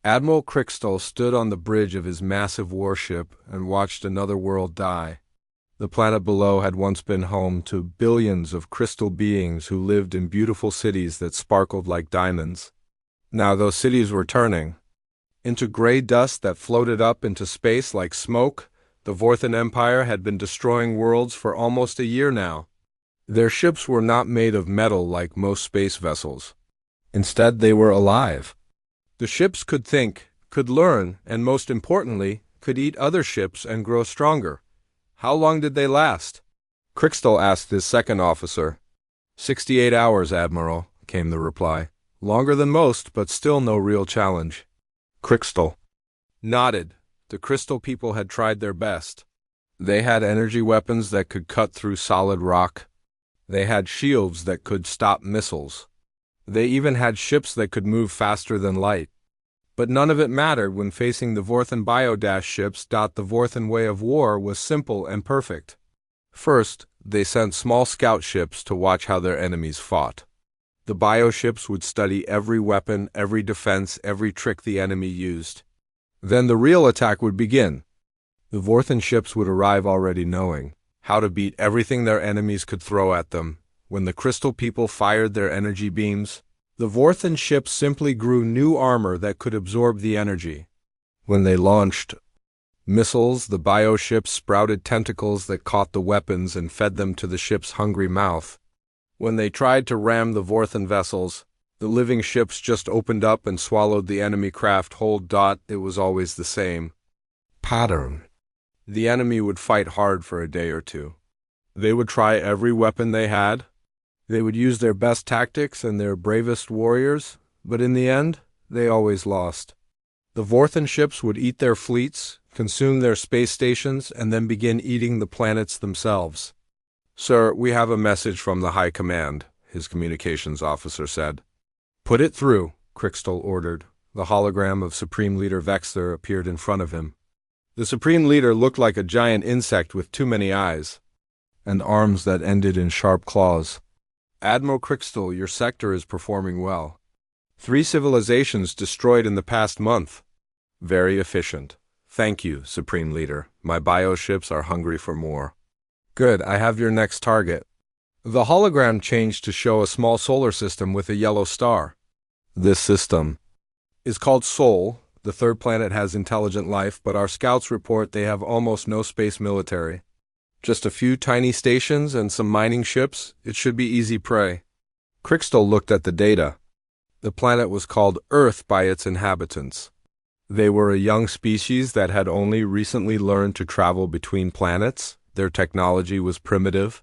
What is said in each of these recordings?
Admiral Crystal stood on the bridge of his massive warship and watched another world die. The planet below had once been home to billions of crystal beings who lived in beautiful cities that sparkled like diamonds. Now those cities were turning into gray dust that floated up into space like smoke. The Vorthan Empire had been destroying worlds for almost a year now. Their ships were not made of metal like most space vessels. Instead, they were alive. The ships could think, could learn, and most importantly, could eat other ships and grow stronger. How long did they last? Crystal asked his second officer. 68 hours, Admiral, came the reply. Longer than most, but still no real challenge. Crystal nodded. The Crystal people had tried their best. They had energy weapons that could cut through solid rock. They had shields that could stop missiles. They even had ships that could move faster than light. But none of it mattered when facing the Vorthan Biodash ships. The Vorthan way of war was simple and perfect. First, they sent small scout ships to watch how their enemies fought. The bioships would study every weapon, every defense, every trick the enemy used. Then the real attack would begin. The Vorthan ships would arrive already knowing how to beat everything their enemies could throw at them. When the Crystal people fired their energy beams, the Vorthan ships simply grew new armor that could absorb the energy. When they launched missiles, the bioships sprouted tentacles that caught the weapons and fed them to the ship's hungry mouth. When they tried to ram the Vorthan vessels, the living ships just opened up and swallowed the enemy craft whole. It was always the same pattern. The enemy would fight hard for a day or two. They would try every weapon they had. They would use their best tactics and their bravest warriors, but in the end, they always lost. The Vorthan ships would eat their fleets, consume their space stations, and then begin eating the planets themselves. "Sir, we have a message from the High Command," his communications officer said. "Put it through," Crystal ordered. The hologram of Supreme Leader Vexler appeared in front of him. The Supreme Leader looked like a giant insect with too many eyes, and arms that ended in sharp claws. "Admiral Crystal, your sector is performing well. 3 civilizations destroyed in the past month. Very efficient. Thank you, Supreme Leader. My bioships are hungry for more." "Good, I have your next target." The hologram changed to show a small solar system with a yellow star. "This system is called Sol. The third planet has intelligent life, but our scouts report they have almost no space military. Just a few tiny stations and some mining ships. It should be easy prey." Crystal looked at the data. The planet was called Earth by its inhabitants. They were a young species that had only recently learned to travel between planets. Their technology was primitive.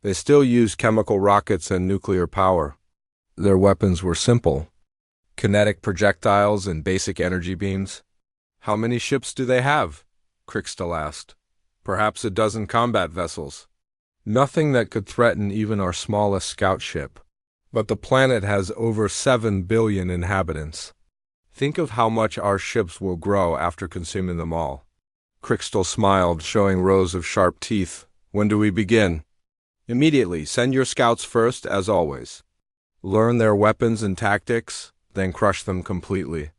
They still used chemical rockets and nuclear power. Their weapons were simple: kinetic projectiles and basic energy beams. "How many ships do they have?" Crystal asked. "Perhaps a dozen combat vessels. Nothing that could threaten even our smallest scout ship. But the planet has over 7 billion inhabitants. Think of how much our ships will grow after consuming them all." Crystal smiled, showing rows of sharp teeth. "When do we begin?" "Immediately. Send your scouts first, as always. Learn their weapons and tactics, then crush them completely.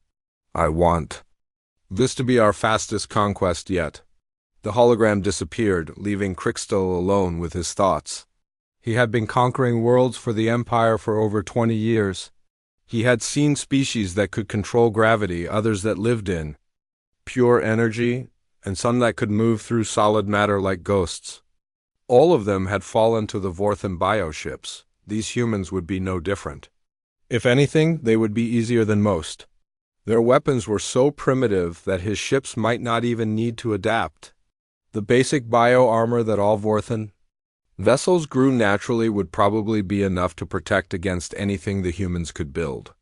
I want this to be our fastest conquest yet." The hologram disappeared, leaving Crystal alone with his thoughts. He had been conquering worlds for the Empire for over 20 years. He had seen species that could control gravity, others that lived in pure energy, and some that could move through solid matter like ghosts. All of them had fallen to the Vorthan bioships. These humans would be no different. If anything, they would be easier than most. Their weapons were so primitive that his ships might not even need to adapt. The basic bio-armor that all Vorthan vessels grew naturally would probably be enough to protect against anything the humans could build.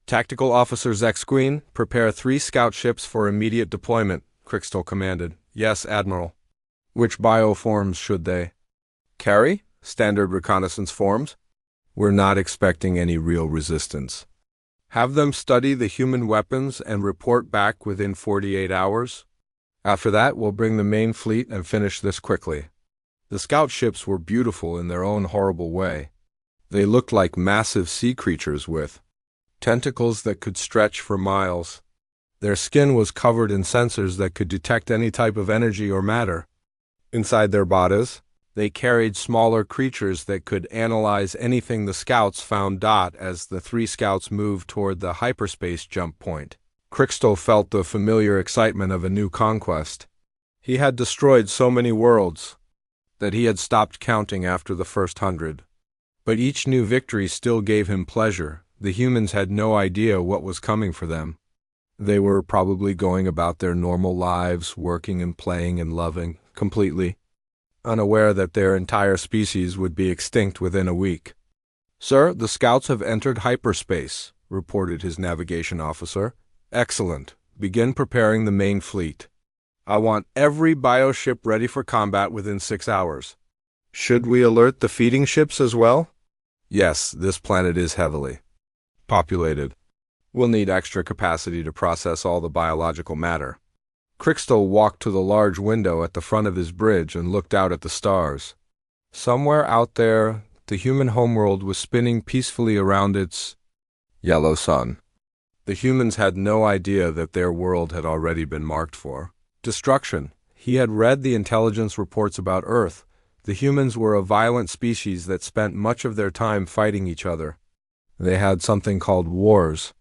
"Tactical Officer Zexqueen, prepare 3 scout ships for immediate deployment," Crystal commanded. "Yes, Admiral." "Which bioforms should they carry?" "Standard reconnaissance forms. We're not expecting any real resistance. Have them study the human weapons and report back within 48 hours. After that, we'll bring the main fleet and finish this quickly." The scout ships were beautiful in their own horrible way. They looked like massive sea creatures with tentacles that could stretch for miles. Their skin was covered in sensors that could detect any type of energy or matter. Inside their bodies, they carried smaller creatures that could analyze anything the scouts found. As the three scouts moved toward the hyperspace jump point, Crystal felt the familiar excitement of a new conquest. He had destroyed so many worlds that he had stopped counting after the first 100. But each new victory still gave him pleasure. The humans had no idea what was coming for them. They were probably going about their normal lives, working and playing and loving, completely unaware that their entire species would be extinct within a week. "Sir, the scouts have entered hyperspace," reported his navigation officer. "Excellent. Begin preparing the main fleet. I want every bioship ready for combat within 6 hours. Should we alert the feeding ships as well?" "Yes, this planet is heavily populated. We'll need extra capacity to process all the biological matter." Crystal walked to the large window at the front of his bridge and looked out at the stars. Somewhere out there, the human homeworld was spinning peacefully around its yellow sun. The humans had no idea that their world had already been marked for destruction. He had read the intelligence reports about Earth. The humans were a violent species that spent much of their time fighting each other. They had something called wars,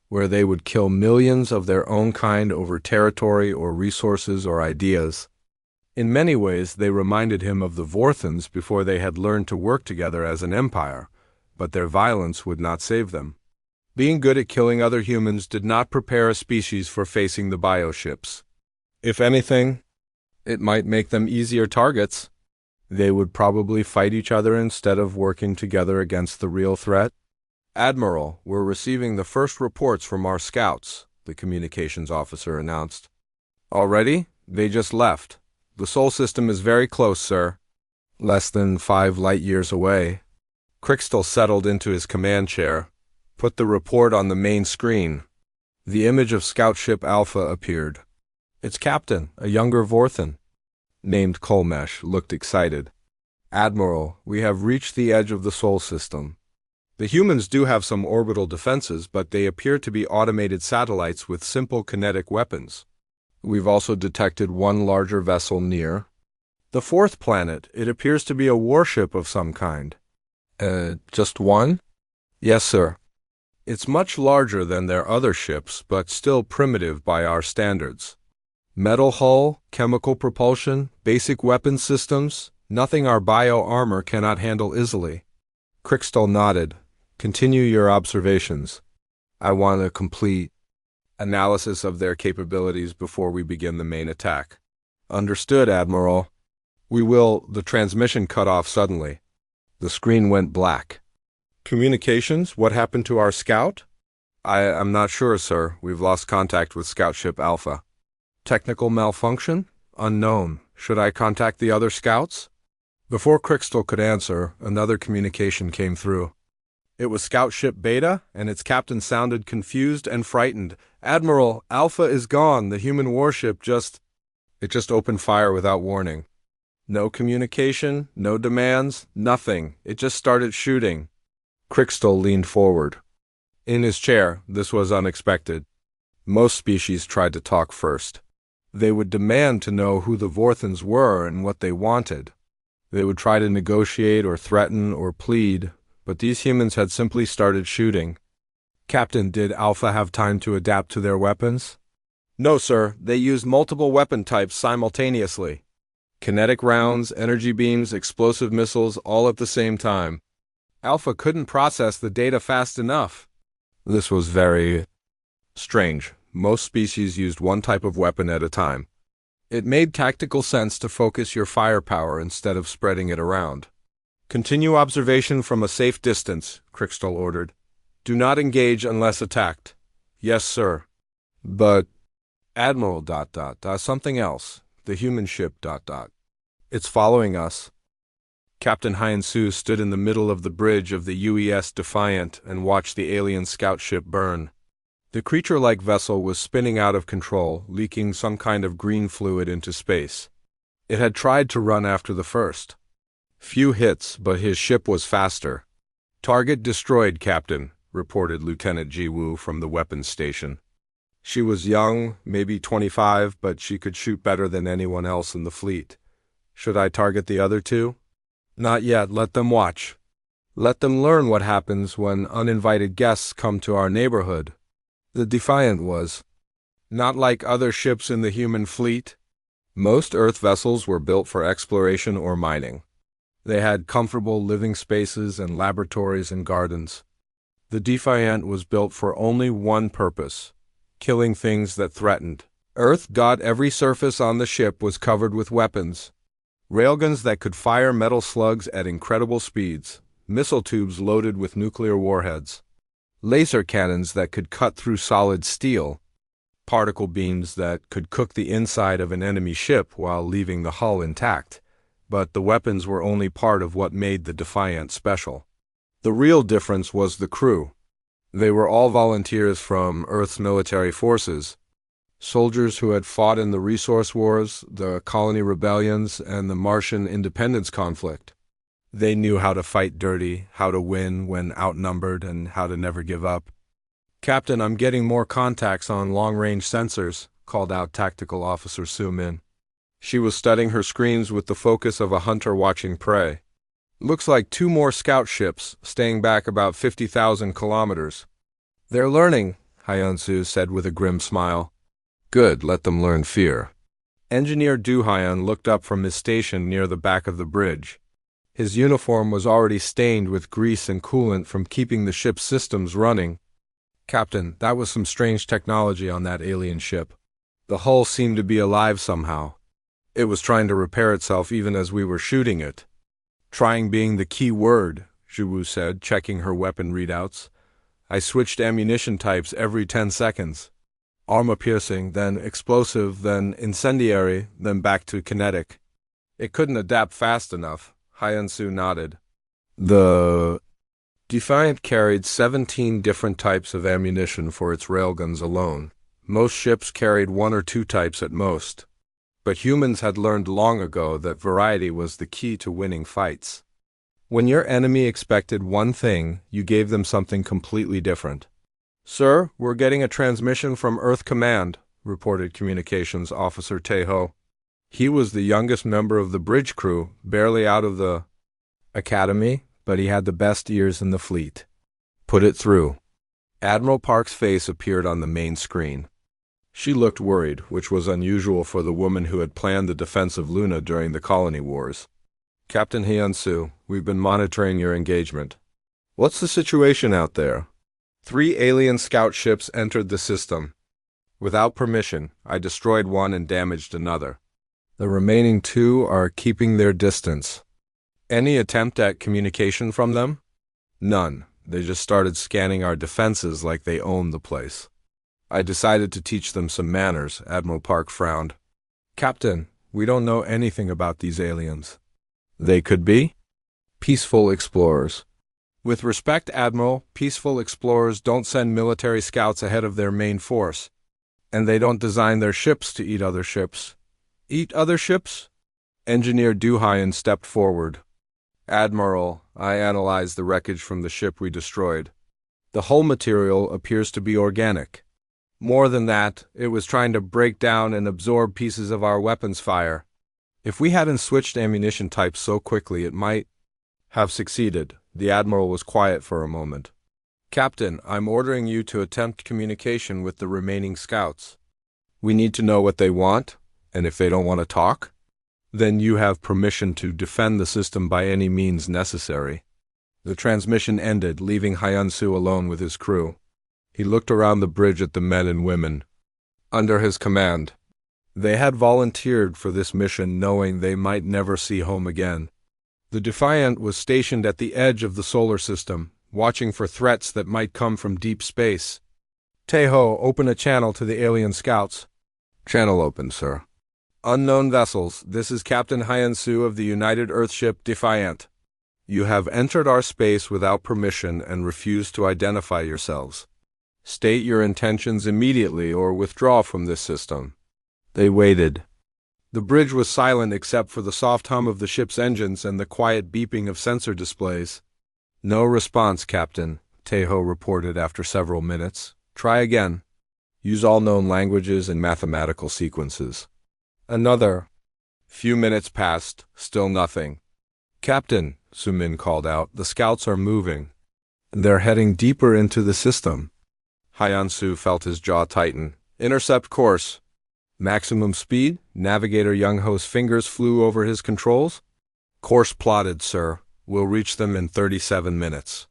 where they would kill millions of their own kind over territory or resources or ideas. In many ways, they reminded him of the Vorthans before they had learned to work together as an empire, but their violence would not save them. Being good at killing other humans did not prepare a species for facing the bioships. If anything, it might make them easier targets. They would probably fight each other instead of working together against the real threat. "Admiral, we're receiving the first reports from our scouts," the communications officer announced. "Already? They just left. The Sol system is very close, sir." Less than 5 light years away. Crystal settled into his command chair, put the report on the main screen. The image of Scout Ship Alpha appeared. Its captain, a younger Vorthan, named Kolmesh, looked excited. "Admiral, we have reached the edge of the Sol system. The humans do have some orbital defenses, but they appear to be automated satellites with simple kinetic weapons. We've also detected one larger vessel near. The 4th planet, it appears to be a warship of some kind." Just one?" "Yes, sir. It's much larger than their other ships, but still primitive by our standards. Metal hull, chemical propulsion, basic weapon systems, nothing our bio-armor cannot handle easily." Crystal nodded. "Continue your observations. I want a complete analysis of their capabilities before we begin the main attack." "Understood, Admiral." "We will." The transmission cut off suddenly. The screen went black. "Communications? What happened to our scout?" I'm not sure, sir. We've lost contact with Scout Ship Alpha." "Technical malfunction? Unknown. Should I contact the other scouts?" Before Crystal could answer, another communication came through. It was Scout Ship Beta, and its captain sounded confused and frightened. "Admiral, Alpha is gone. The human warship It just opened fire without warning. No communication, no demands, nothing. It just started shooting." Crystal leaned forward. In his chair, this was unexpected. Most species tried to talk first. They would demand to know who the Vorthans were and what they wanted. They would try to negotiate or threaten or plead, but these humans had simply started shooting. "Captain, did Alpha have time to adapt to their weapons?" "No, sir. They used multiple weapon types simultaneously. Kinetic rounds, energy beams, explosive missiles, all at the same time. Alpha couldn't process the data fast enough." This was very strange. Most species used one type of weapon at a time. It made tactical sense to focus your firepower instead of spreading it around. "Continue observation from a safe distance," Crystal ordered. "Do not engage unless attacked." "Yes, sir." "But, Admiral, something else. The human ship, It's following us." Captain Hyensu stood in the middle of the bridge of the UES Defiant and watched the alien scout ship burn. The creature-like vessel was spinning out of control, leaking some kind of green fluid into space. It had tried to run after the first. Few hits, but his ship was faster. "Target destroyed, Captain," reported Lieutenant Ji Woo from the weapons station. She was young, maybe 25, but she could shoot better than anyone else in the fleet. Should I target the other two? Not yet, let them watch. Let them learn what happens when uninvited guests come to our neighborhood. The Defiant was not like other ships in the human fleet. Most Earth vessels were built for exploration or mining. They had comfortable living spaces and laboratories and gardens. The Defiant was built for only one purpose: killing things that threatened. Earth got every surface on the ship was covered with weapons. Railguns that could fire metal slugs at incredible speeds, missile tubes loaded with nuclear warheads, laser cannons that could cut through solid steel, particle beams that could cook the inside of an enemy ship while leaving the hull intact. But the weapons were only part of what made the Defiant special. The real difference was the crew. They were all volunteers from Earth's military forces, soldiers who had fought in the resource wars, the colony rebellions, and the Martian independence conflict. They knew how to fight dirty, how to win when outnumbered, and how to never give up. "Captain, I'm getting more contacts on long-range sensors," called out Tactical Officer Su Min. She was studying her screens with the focus of a hunter watching prey. "Looks like 2 more scout ships, staying back about 50,000 kilometers. They're learning," Hyun-Soo said with a grim smile. "Good, let them learn fear." Engineer Du Hyun looked up from his station near the back of the bridge. His uniform was already stained with grease and coolant from keeping the ship's systems running. "Captain, that was some strange technology on that alien ship. The hull seemed to be alive somehow. It was trying to repair itself even as we were shooting it." "Trying being the key word," Zhu said, checking her weapon readouts. "I switched ammunition types every 10 seconds. Armor-piercing, then explosive, then incendiary, then back to kinetic. It couldn't adapt fast enough." Hyun-Soo nodded. The Defiant carried 17 different types of ammunition for its railguns alone. Most ships carried 1 or 2 types at most. But humans had learned long ago that variety was the key to winning fights. When your enemy expected one thing, you gave them something completely different. "Sir, we're getting a transmission from Earth Command," reported Communications Officer Tae-ho. He was the youngest member of the bridge crew, barely out of the academy, but he had the best ears in the fleet. "Put it through." Admiral Park's face appeared on the main screen. She looked worried, which was unusual for the woman who had planned the defense of Luna during the colony wars. "Captain Hyun-Soo, we've been monitoring your engagement. What's the situation out there?" 3 alien scout ships entered the system. Without permission, I destroyed one and damaged another. The remaining 2 are keeping their distance. Any attempt at communication from them? None. They just started scanning our defenses like they owned the place. I decided to teach them some manners. Admiral Park frowned. "Captain, we don't know anything about these aliens." "They could be peaceful explorers." "With respect, Admiral, peaceful explorers don't send military scouts ahead of their main force. And they don't design their ships to eat other ships." "Eat other ships?" Engineer Du Hyun stepped forward. "Admiral, I analyzed the wreckage from the ship we destroyed. The hull material appears to be organic. More than that, it was trying to break down and absorb pieces of our weapons fire. If we hadn't switched ammunition types so quickly, it might have succeeded." The Admiral was quiet for a moment. "Captain, I'm ordering you to attempt communication with the remaining scouts. We need to know what they want, and if they don't want to talk, then you have permission to defend the system by any means necessary." The transmission ended, leaving Hyun-Soo alone with his crew. He looked around the bridge at the men and women under his command. They had volunteered for this mission knowing they might never see home again. The Defiant was stationed at the edge of the solar system, watching for threats that might come from deep space. "Tae-ho, open a channel to the alien scouts." "Channel open, sir." "Unknown vessels, this is Captain Hyun-Soo of the United Earthship Defiant. You have entered our space without permission and refused to identify yourselves. State your intentions immediately or withdraw from this system." They waited. The bridge was silent except for the soft hum of the ship's engines and the quiet beeping of sensor displays. "No response, Captain," Tae-ho reported after several minutes. "Try again." Use all known languages and mathematical sequences. Another few minutes passed, still nothing. Captain, Sumin called out, the scouts are moving. They're heading deeper into the system. Hyansu felt his jaw tighten. Intercept course. Maximum speed? Navigator Young-Ho's fingers flew over his controls. Course plotted, sir. We'll reach them in 37 minutes.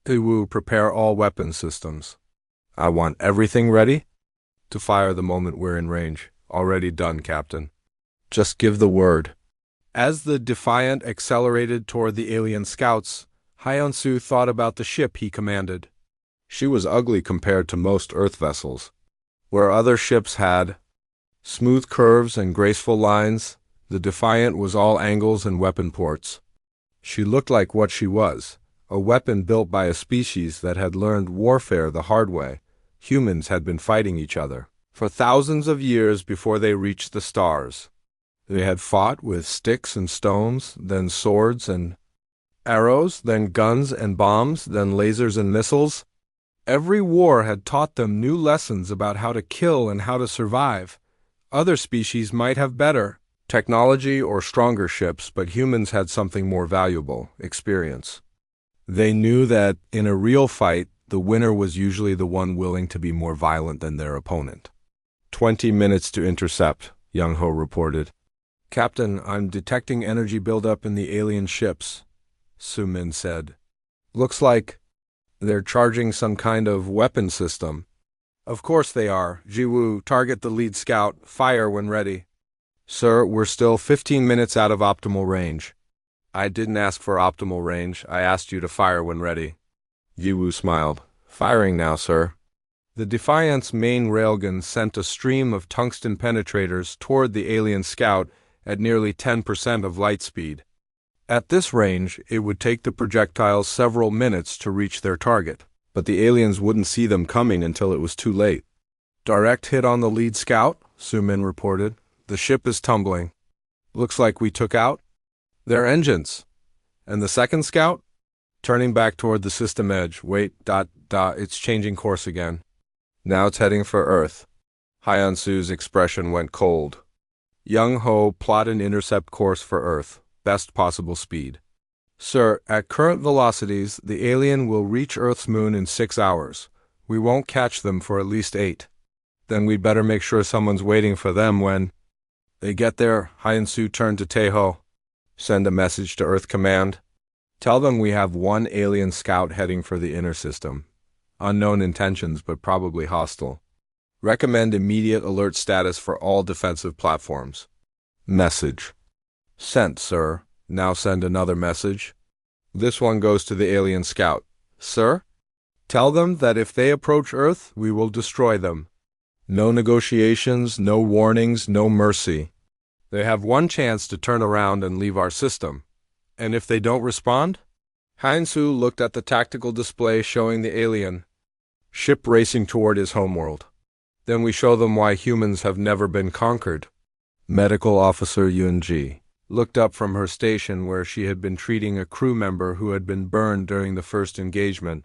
Iwu, prepare all weapon systems. I want everything ready to fire the moment we're in range. Already done, Captain. Just give the word. As the Defiant accelerated toward the alien scouts, Hyansu thought about the ship he commanded. She was ugly compared to most Earth vessels. Where other ships had smooth curves and graceful lines, the Defiant was all angles and weapon ports. She looked like what she was, a weapon built by a species that had learned warfare the hard way. Humans had been fighting each other for thousands of years before they reached the stars. They had fought with sticks and stones, then swords and arrows, then guns and bombs, then lasers and missiles. Every war had taught them new lessons about how to kill and how to survive. Other species might have better technology or stronger ships, but humans had something more valuable: experience. They knew that, in a real fight, the winner was usually the one willing to be more violent than their opponent. 20 minutes to intercept, Young-Ho reported. Captain, I'm detecting energy buildup in the alien ships, Sumin said. Looks like they're charging some kind of weapon system. Of course they are. Jiwoo, target the lead scout. Fire when ready. Sir, we're still 15 minutes out of optimal range. I didn't ask for optimal range. I asked you to fire when ready. Jiwoo smiled. Firing now, sir. The Defiant's main railgun sent a stream of tungsten penetrators toward the alien scout at nearly 10% of light speed. At this range, it would take the projectiles several minutes to reach their target, but the aliens wouldn't see them coming until it was too late. Direct hit on the lead scout, Sumin reported. The ship is tumbling. Looks like we took out their engines. And the second scout? Turning back toward the system edge. Wait, it's changing course again. Now it's heading for Earth. Hyansu's expression went cold. Young-Ho, plot an intercept course for Earth. Best possible speed. Sir, at current velocities, the alien will reach Earth's moon in 6 hours. We won't catch them for at least 8. Then we'd better make sure someone's waiting for them when they get there. Hyansu turned to Taeho. Send a message to Earth Command. Tell them we have one alien scout heading for the inner system. Unknown intentions, but probably hostile. Recommend immediate alert status for all defensive platforms. Message. Sent, sir. Now send another message. This one goes to the alien scout. Sir? Tell them that if they approach Earth, we will destroy them. No negotiations, no warnings, no mercy. They have one chance to turn around and leave our system. And if they don't respond? Hyansu looked at the tactical display showing the alien ship racing toward his homeworld. Then we show them why humans have never been conquered. Medical Officer Yunji looked up from her station where she had been treating a crew member who had been burned during the first engagement.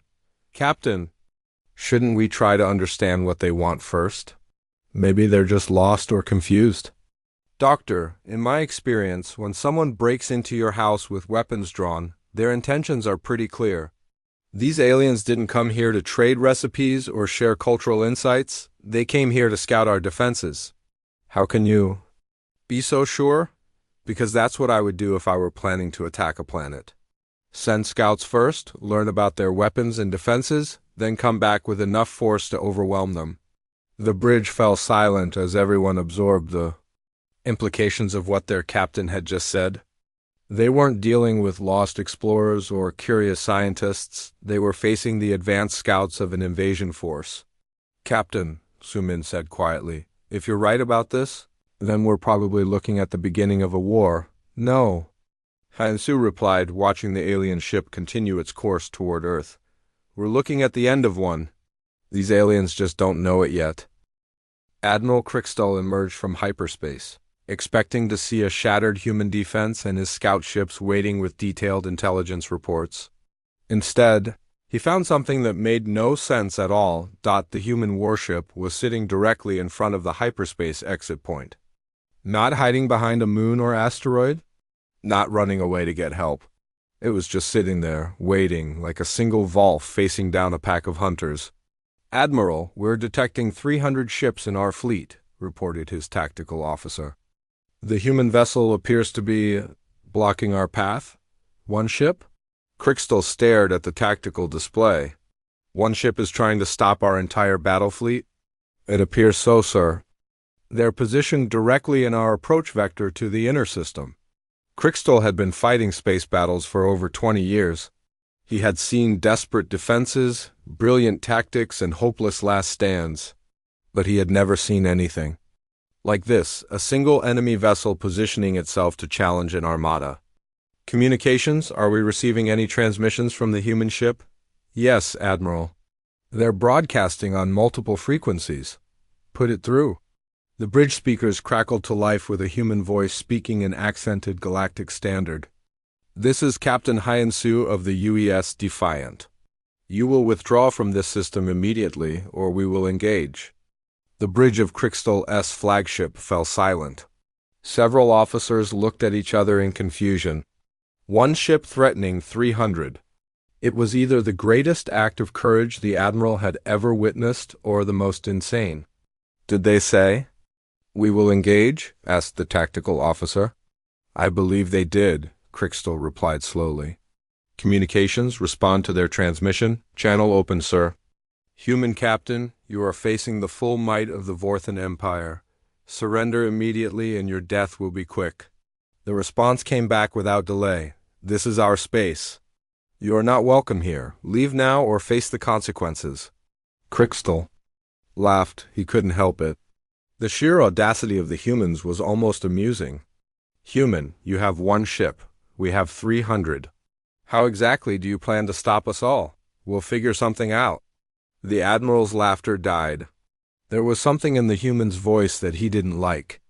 Captain, shouldn't we try to understand what they want first? Maybe they're just lost or confused. Doctor, in my experience, when someone breaks into your house with weapons drawn, their intentions are pretty clear. These aliens didn't come here to trade recipes or share cultural insights. They came here to scout our defenses. How can you be so sure? Because that's what I would do if I were planning to attack a planet. Send scouts first, learn about their weapons and defenses, then come back with enough force to overwhelm them. The bridge fell silent as everyone absorbed the implications of what their captain had just said. They weren't dealing with lost explorers or curious scientists. They were facing the advanced scouts of an invasion force. Captain, Sumin said quietly, if you're right about this, then we're probably looking at the beginning of a war. No. Hyansu replied, watching the alien ship continue its course toward Earth. We're looking at the end of one. These aliens just don't know it yet. Admiral Crickstall emerged from hyperspace, expecting to see a shattered human defense and his scout ships waiting with detailed intelligence reports. Instead, He found something that made no sense at all. The human warship was sitting directly in front of the hyperspace exit point. Not hiding behind a moon or asteroid, not running away to get help. It was just sitting there, waiting, like a single Volf facing down a pack of hunters. "Admiral, we're detecting 300 ships in our fleet," reported his tactical officer. "The human vessel appears to be blocking our path. One ship?" Crystal stared at the tactical display. "One ship is trying to stop our entire battle fleet?" "It appears so, sir. They're positioned directly in our approach vector to the inner system." Crystal had been fighting space battles for over 20 years. He had seen desperate defenses, brilliant tactics, and hopeless last stands. But he had never seen anything like this, a single enemy vessel positioning itself to challenge an armada. "Communications, are we receiving any transmissions from the human ship?" "Yes, Admiral. They're broadcasting on multiple frequencies." "Put it through." The bridge speakers crackled to life with a human voice speaking in accented galactic standard. "This is Captain Hyensu of the UES Defiant. You will withdraw from this system immediately, or we will engage." The bridge of Crystal's flagship fell silent. Several officers looked at each other in confusion. One ship threatening 300. It was either the greatest act of courage the Admiral had ever witnessed or the most insane. "Did they say, 'We will engage'?" asked the tactical officer. "I believe they did," Crystal replied slowly. "Communications, respond to their transmission. Channel open, sir." "Human captain, you are facing the full might of the Vorthan Empire. Surrender immediately and your death will be quick." The response came back without delay. "This is our space. You are not welcome here. Leave now or face the consequences." Crystal laughed. He couldn't help it. The sheer audacity of the humans was almost amusing. "Human, you have one ship. We have 300. How exactly do you plan to stop us all? We'll figure something out." The Admiral's laughter died. There was something in the human's voice that he didn't like.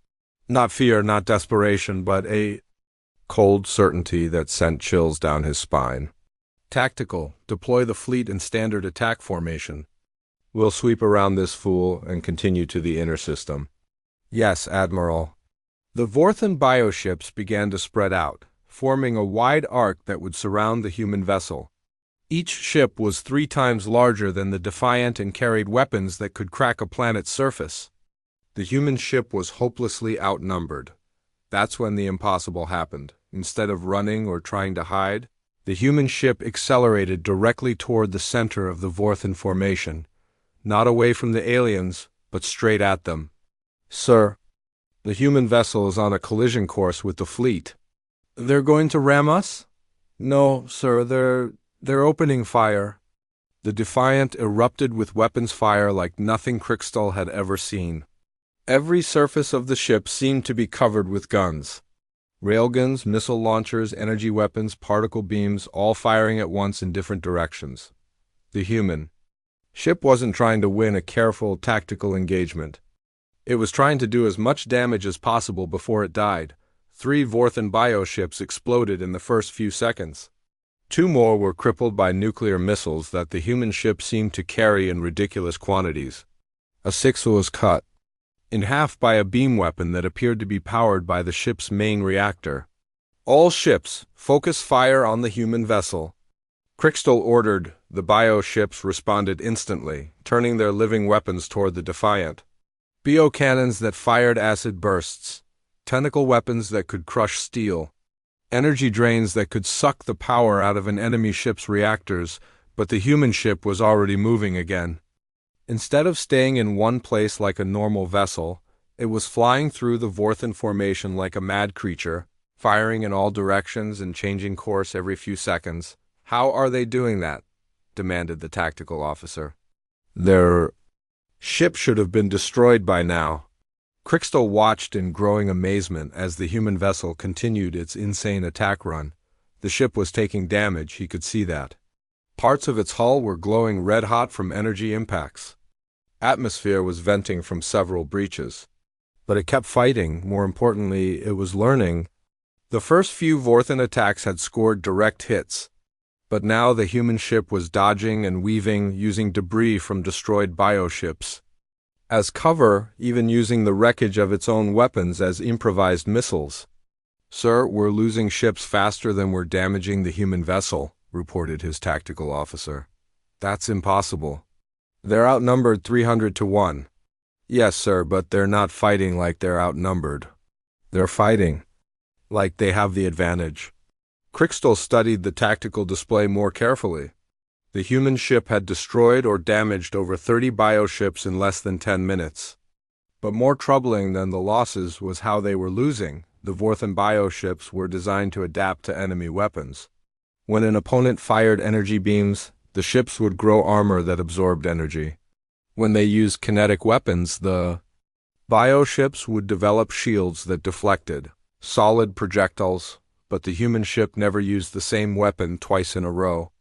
Not fear, not desperation, but a cold certainty that sent chills down his spine. "Tactical, deploy the fleet in standard attack formation. We'll sweep around this fool and continue to the inner system." "Yes, Admiral." The Vorthan bioships began to spread out, forming a wide arc that would surround the human vessel. Each ship was 3 times larger than the Defiant and carried weapons that could crack a planet's surface. The human ship was hopelessly outnumbered. That's when the impossible happened. Instead of running or trying to hide, the human ship accelerated directly toward the center of the Vorthan formation. Not away from the aliens, but straight at them. "Sir, the human vessel is on a collision course with the fleet." "They're going to ram us?" "No, sir, they're opening fire." The Defiant erupted with weapons fire like nothing Crystal had ever seen. Every surface of the ship seemed to be covered with guns. Railguns, missile launchers, energy weapons, particle beams, all firing at once in different directions. The human ship wasn't trying to win a careful, tactical engagement. It was trying to do as much damage as possible before it died. 3 Vorthan bioships exploded in the first few seconds. 2 more were crippled by nuclear missiles that the human ship seemed to carry in ridiculous quantities. A 6th was cut in half by a beam weapon that appeared to be powered by the ship's main reactor. "All ships, focus fire on the human vessel." Crystal ordered. The bioships responded instantly, turning their living weapons toward the Defiant. Biocannons that fired acid bursts, tentacle weapons that could crush steel, energy drains that could suck the power out of an enemy ship's reactors, but the human ship was already moving again. Instead of staying in one place like a normal vessel, it was flying through the Vorthan formation like a mad creature, firing in all directions and changing course every few seconds. "How are they doing that?" demanded the tactical officer. "Their ship should have been destroyed by now." Crystal watched in growing amazement as the human vessel continued its insane attack run. The ship was taking damage, he could see that. Parts of its hull were glowing red-hot from energy impacts. Atmosphere was venting from several breaches. But it kept fighting. More importantly, it was learning. The first few Vorthan attacks had scored direct hits. But now the human ship was dodging and weaving using debris from destroyed bioships as cover, even using the wreckage of its own weapons as improvised missiles. "Sir, we're losing ships faster than we're damaging the human vessel," reported his tactical officer. "That's impossible. They're outnumbered 300 to 1. "Yes, sir, but they're not fighting like they're outnumbered. They're fighting like they have the advantage." Crystal studied the tactical display more carefully. The human ship had destroyed or damaged over 30 bioships in less than 10 minutes. But more troubling than the losses was how they were losing. The Vorthan bioships were designed to adapt to enemy weapons. When an opponent fired energy beams, the ships would grow armor that absorbed energy. When they used kinetic weapons, the bioships would develop shields that deflected solid projectiles, but the human ship never used the same weapon twice in a row.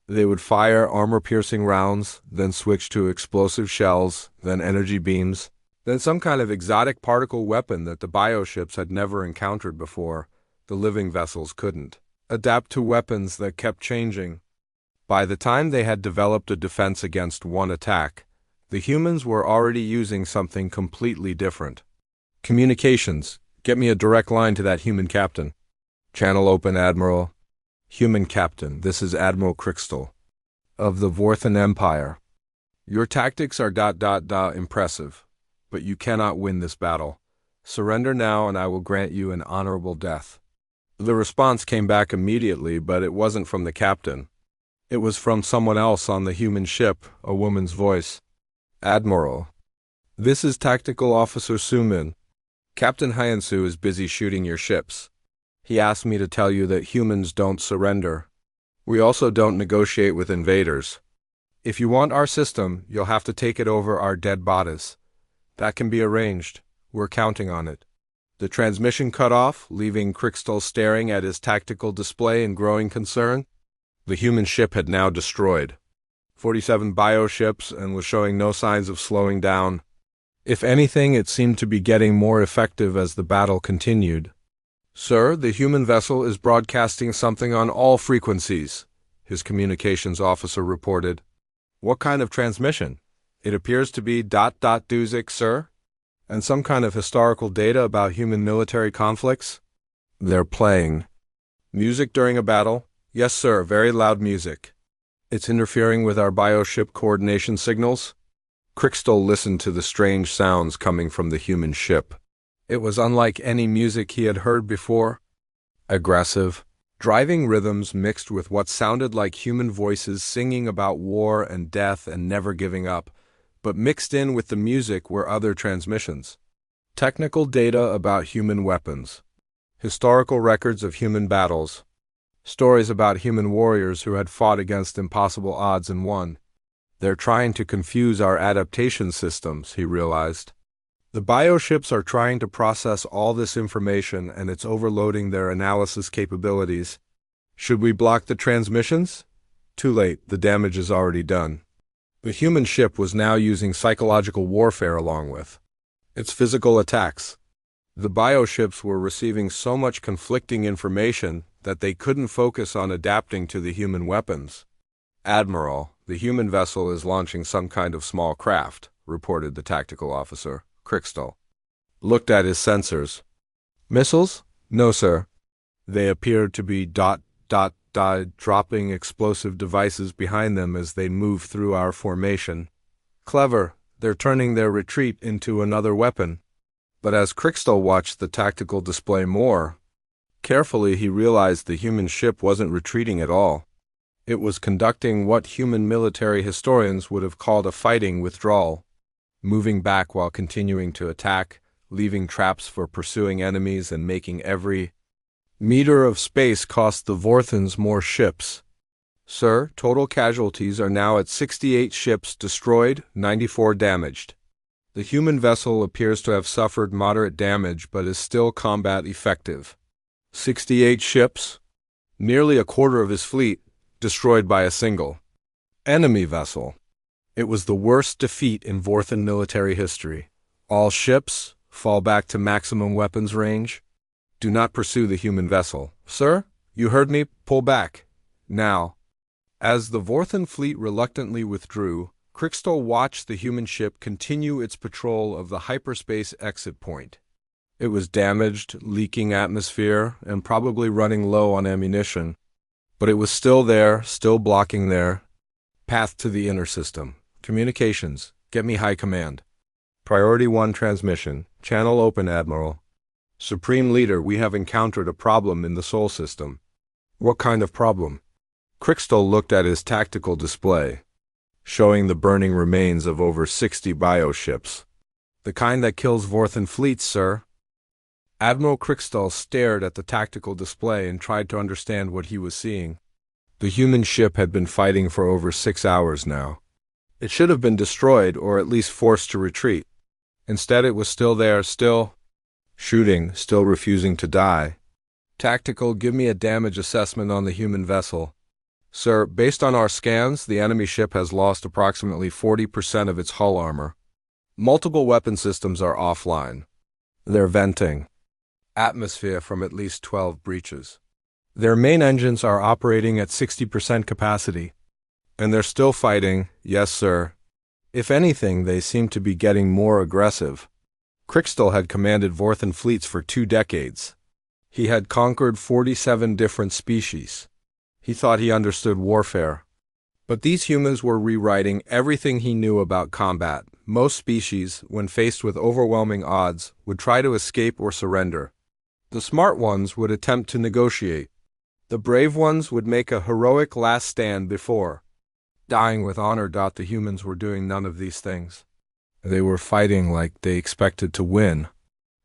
They would fire armor-piercing rounds, then switch to explosive shells, then energy beams, then some kind of exotic particle weapon that the bioships had never encountered before. The living vessels couldn't adapt to weapons that kept changing. By the time they had developed a defense against one attack, the humans were already using something completely different. "Communications. Get me a direct line to that human captain." "Channel open, Admiral." "Human captain, this is Admiral Crystal of the Vorthan Empire. Your tactics are impressive, but you cannot win this battle. Surrender now and I will grant you an honorable death." The response came back immediately, but it wasn't from the captain. It was from someone else on the human ship, a woman's voice. "Admiral, this is Tactical Officer Sumin. Captain Hyansu is busy shooting your ships. He asked me to tell you that humans don't surrender. We also don't negotiate with invaders. If you want our system, you'll have to take it over our dead bodies. That can be arranged. We're counting on it." The transmission cut off, leaving Crystal staring at his tactical display in growing concern. The human ship had now destroyed 47 bioships and was showing no signs of slowing down. If anything, it seemed to be getting more effective as the battle continued. "Sir, the human vessel is broadcasting something on all frequencies," his communications officer reported. "What kind of transmission?" "It appears to be ... Duzik, sir. And some kind of historical data about human military conflicts." "They're playing music during a battle?" "Yes, sir, very loud music." "It's interfering with our bioship coordination signals?" Crystal listened to the strange sounds coming from the human ship. It was unlike any music he had heard before. Aggressive, driving rhythms mixed with what sounded like human voices singing about war and death and never giving up, but mixed in with the music were other transmissions. Technical data about human weapons, historical records of human battles, stories about human warriors who had fought against impossible odds and won. "They're trying to confuse our adaptation systems," he realized. "The bioships are trying to process all this information and it's overloading their analysis capabilities. Should we block the transmissions?" "Too late, the damage is already done." The human ship was now using psychological warfare along with its physical attacks. The bioships were receiving so much conflicting information that they couldn't focus on adapting to the human weapons. "Admiral, the human vessel is launching some kind of small craft," reported the tactical officer. Crystal looked at his sensors. "Missiles?" "No, sir. They appeared to be dropping explosive devices behind them as they move through our formation." "Clever. They're turning their retreat into another weapon." But as Crystal watched the tactical display more carefully, he realized the human ship wasn't retreating at all. It was conducting what human military historians would have called a fighting withdrawal, moving back while continuing to attack, leaving traps for pursuing enemies and making every meter of space cost the Vorthans more ships. "Sir, total casualties are now at 68 ships destroyed, 94 damaged. The human vessel appears to have suffered moderate damage but is still combat effective." 68 ships? Nearly a quarter of his fleet, destroyed by a single enemy vessel. It was the worst defeat in Vorthan military history. "All ships, fall back to maximum weapons range. Do not pursue the human vessel." "Sir, you heard me. Pull back. Now." As the Vorthen fleet reluctantly withdrew, Crystal watched the human ship continue its patrol of the hyperspace exit point. It was damaged, leaking atmosphere, and probably running low on ammunition. But it was still there, still blocking their path to the inner system. Communications. Get me high command. Priority 1 transmission. Channel open, Admiral. Supreme Leader, we have encountered a problem in the Sol system. What kind of problem? Crystal looked at his tactical display, showing the burning remains of over 60 bioships. The kind that kills Vorthen fleets, sir. Admiral Crystal stared at the tactical display and tried to understand what he was seeing. The human ship had been fighting for over 6 hours now. It should have been destroyed or at least forced to retreat. Instead, it was still there, still shooting, still refusing to die. Tactical, give me a damage assessment on the human vessel. Sir, based on our scans, the enemy ship has lost approximately 40% of its hull armor. Multiple weapon systems are offline. They're venting atmosphere from at least 12 breaches. Their main engines are operating at 60% capacity. And they're still fighting, yes sir. If anything, they seem to be getting more aggressive. Crystal had commanded Vorthen fleets for 2 decades. He had conquered 47 different species. He thought he understood warfare. But these humans were rewriting everything he knew about combat. Most species, when faced with overwhelming odds, would try to escape or surrender. The smart ones would attempt to negotiate. The brave ones would make a heroic last stand before dying with honor. The humans were doing none of these things. They were fighting like they expected to win.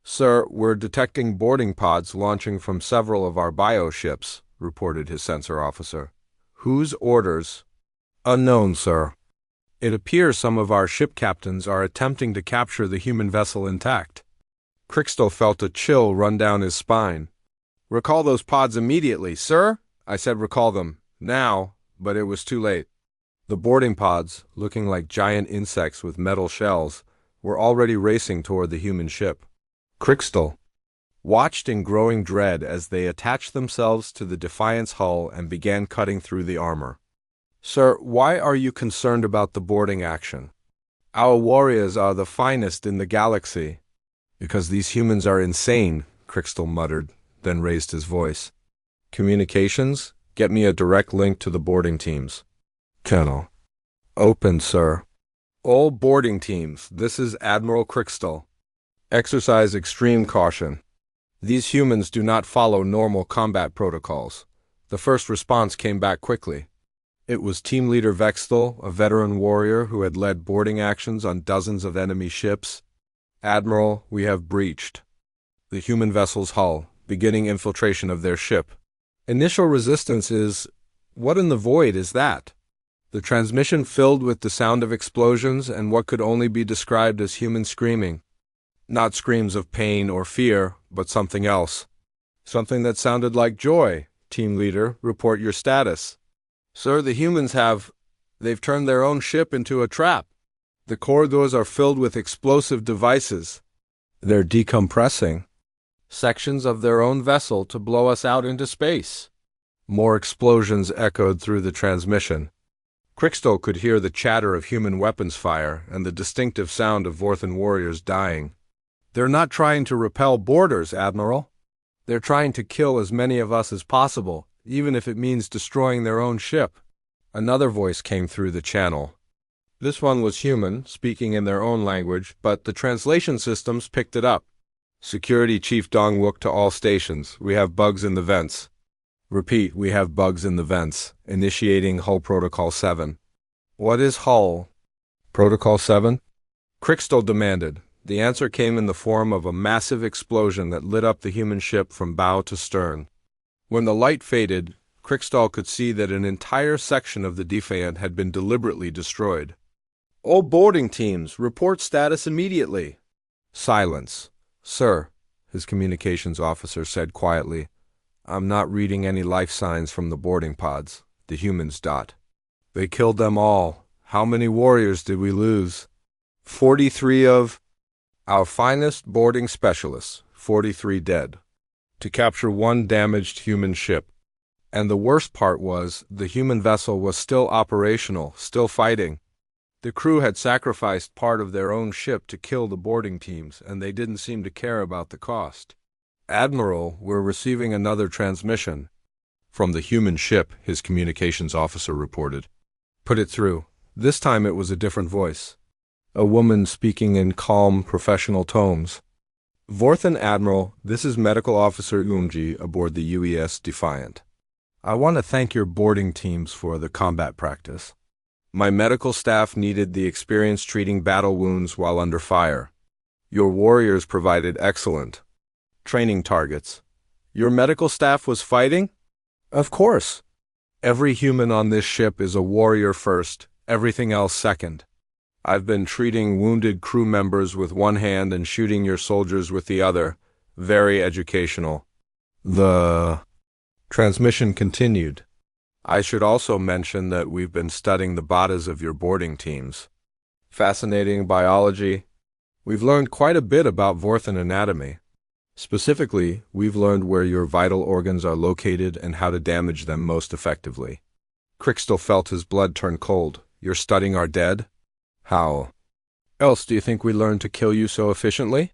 Sir, we're detecting boarding pods launching from several of our bioships, reported his sensor officer. Whose orders? Unknown, sir. It appears some of our ship captains are attempting to capture the human vessel intact. Crystal felt a chill run down his spine. Recall those pods immediately, sir? I said recall them, now, but it was too late. The boarding pods, looking like giant insects with metal shells, were already racing toward the human ship. Crystal watched in growing dread as they attached themselves to the Defiant's hull and began cutting through the armor. Sir, why are you concerned about the boarding action? Our warriors are the finest in the galaxy. Because these humans are insane, Crystal muttered, then raised his voice. Communications? Get me a direct link to the boarding teams. Colonel. Open, sir. All boarding teams, this is Admiral Crystal. Exercise extreme caution. These humans do not follow normal combat protocols. The first response came back quickly. It was Team Leader Vextel, a veteran warrior who had led boarding actions on dozens of enemy ships. Admiral, we have breached the human vessel's hull, beginning infiltration of their ship. Initial resistance is... What in the void is that? The transmission filled with the sound of explosions and what could only be described as human screaming. Not screams of pain or fear, but something else. Something that sounded like joy. Team Leader, report your status. Sir, the humans they've turned their own ship into a trap. The corridors are filled with explosive devices. They're decompressing sections of their own vessel to blow us out into space. More explosions echoed through the transmission. Crystal could hear the chatter of human weapons fire and the distinctive sound of Vorthen warriors dying. They're not trying to repel boarders, Admiral. They're trying to kill as many of us as possible, even if it means destroying their own ship. Another voice came through the channel. This one was human, speaking in their own language, but the translation systems picked it up. Security Chief Dongwook to all stations. We have bugs in the vents. Repeat, we have bugs in the vents. Initiating Hull Protocol 7. What is Hull? Protocol 7? Crystal demanded. The answer came in the form of a massive explosion that lit up the human ship from bow to stern. When the light faded, Crystal could see that an entire section of the Defiant had been deliberately destroyed. All boarding teams, report status immediately. Silence. Sir, his communications officer said quietly, I'm not reading any life signs from the boarding pods. The humans. They killed them all. How many warriors did we lose? 43 of our finest boarding specialists, 43 dead. To capture one damaged human ship. And the worst part was, the human vessel was still operational, still fighting. The crew had sacrificed part of their own ship to kill the boarding teams, and they didn't seem to care about the cost. "Admiral, we're receiving another transmission." "From the human ship," his communications officer reported. "Put it through." This time it was a different voice. A woman speaking in calm, professional tones. "Vorthan Admiral, this is Medical Officer Umji aboard the UES Defiant. I want to thank your boarding teams for the combat practice. My medical staff needed the experience treating battle wounds while under fire. Your warriors provided excellent training targets." "Your medical staff was fighting?" "Of course. Every human on this ship is a warrior first, everything else second. I've been treating wounded crew members with one hand and shooting your soldiers with the other. Very educational." The transmission continued. "I should also mention that we've been studying the bodies of your boarding teams. Fascinating biology. We've learned quite a bit about Vorthan anatomy. Specifically, we've learned where your vital organs are located and how to damage them most effectively." Crixtal felt his blood turn cold. "You're studying our dead? How else do you think we learned to kill you so efficiently?"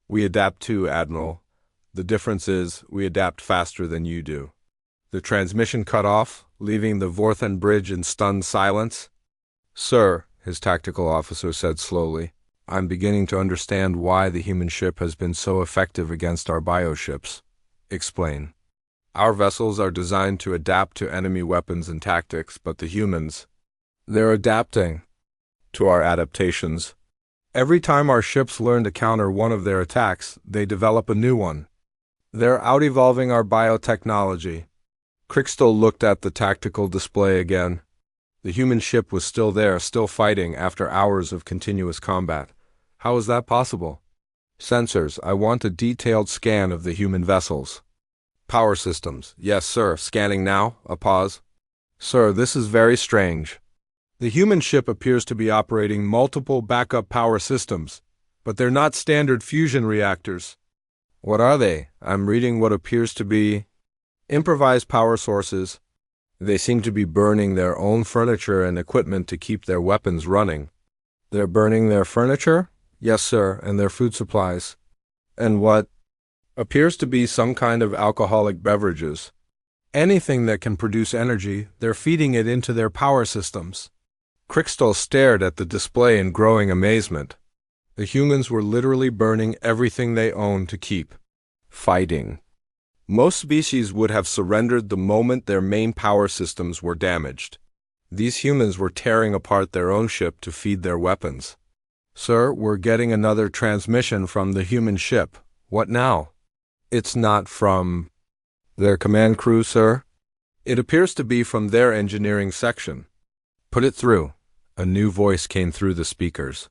"We adapt too, Admiral. The difference is, we adapt faster than you do." The transmission cut off, leaving the Vorthan bridge in stunned silence. "Sir," his tactical officer said slowly, "I'm beginning to understand why the human ship has been so effective against our bioships." "Explain." "Our vessels are designed to adapt to enemy weapons and tactics, but the humans, they're adapting to our adaptations. Every time our ships learn to counter one of their attacks, they develop a new one. They're out-evolving our biotechnology." Crixtal looked at the tactical display again. The human ship was still there, still fighting after hours of continuous combat. "How is that possible?" "Sensors. I want a detailed scan of the human vessels." "Power systems." "Yes, sir. Scanning now." A pause. "Sir, this is very strange. The human ship appears to be operating multiple backup power systems, but they're not standard fusion reactors." "What are they?" "I'm reading what appears to be improvised power sources. They seem to be burning their own furniture and equipment to keep their weapons running." "They're burning their furniture?" "Yes, sir, and their food supplies." "And what appears to be some kind of alcoholic beverages. Anything that can produce energy, they're feeding it into their power systems." Crixtal stared at the display in growing amazement. The humans were literally burning everything they owned to keep fighting. Most species would have surrendered the moment their main power systems were damaged. These humans were tearing apart their own ship to feed their weapons. "Sir, we're getting another transmission from the human ship." "What now?" "It's not from their command crew, sir. It appears to be from their engineering section." "Put it through." A new voice came through the speakers.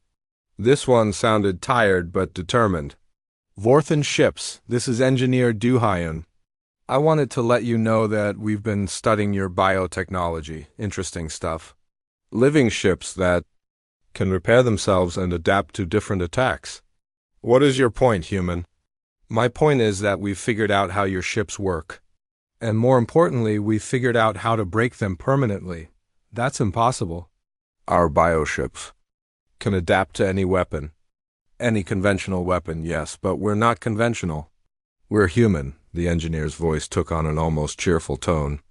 This one sounded tired but determined. "Vorthan ships, this is Engineer Duhayan. I wanted to let you know that we've been studying your biotechnology. Interesting stuff. Living ships that can repair themselves and adapt to different attacks." "What is your point, human?" "My point is that we've figured out how your ships work. And more importantly, we've figured out how to break them permanently. That's impossible." "Our bioships can adapt to any weapon." "Any conventional weapon, yes, but we're not conventional. We're human." The engineer's voice took on an almost cheerful tone.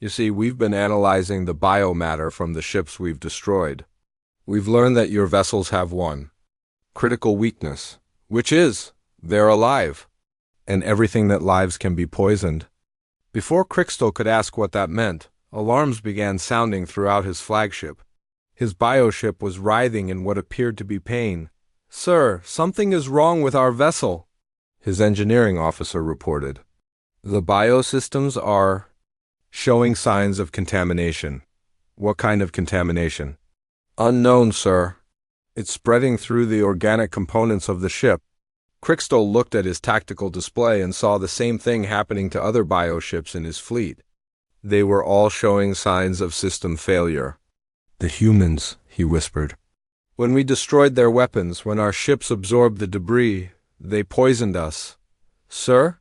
"You see, we've been analyzing the biomatter from the ships we've destroyed. We've learned that your vessels have one critical weakness, which is, they're alive. And everything that lives can be poisoned." Before Crixtal could ask what that meant, alarms began sounding throughout his flagship. His bioship was writhing in what appeared to be pain. "Sir, something is wrong with our vessel," his engineering officer reported. "The biosystems are showing signs of contamination." "What kind of contamination?" "Unknown, sir. It's spreading through the organic components of the ship." Crixtal looked at his tactical display and saw the same thing happening to other bioships in his fleet. They were all showing signs of system failure. "The humans," he whispered. "When we destroyed their weapons, when our ships absorbed the debris, they poisoned us." "Sir?"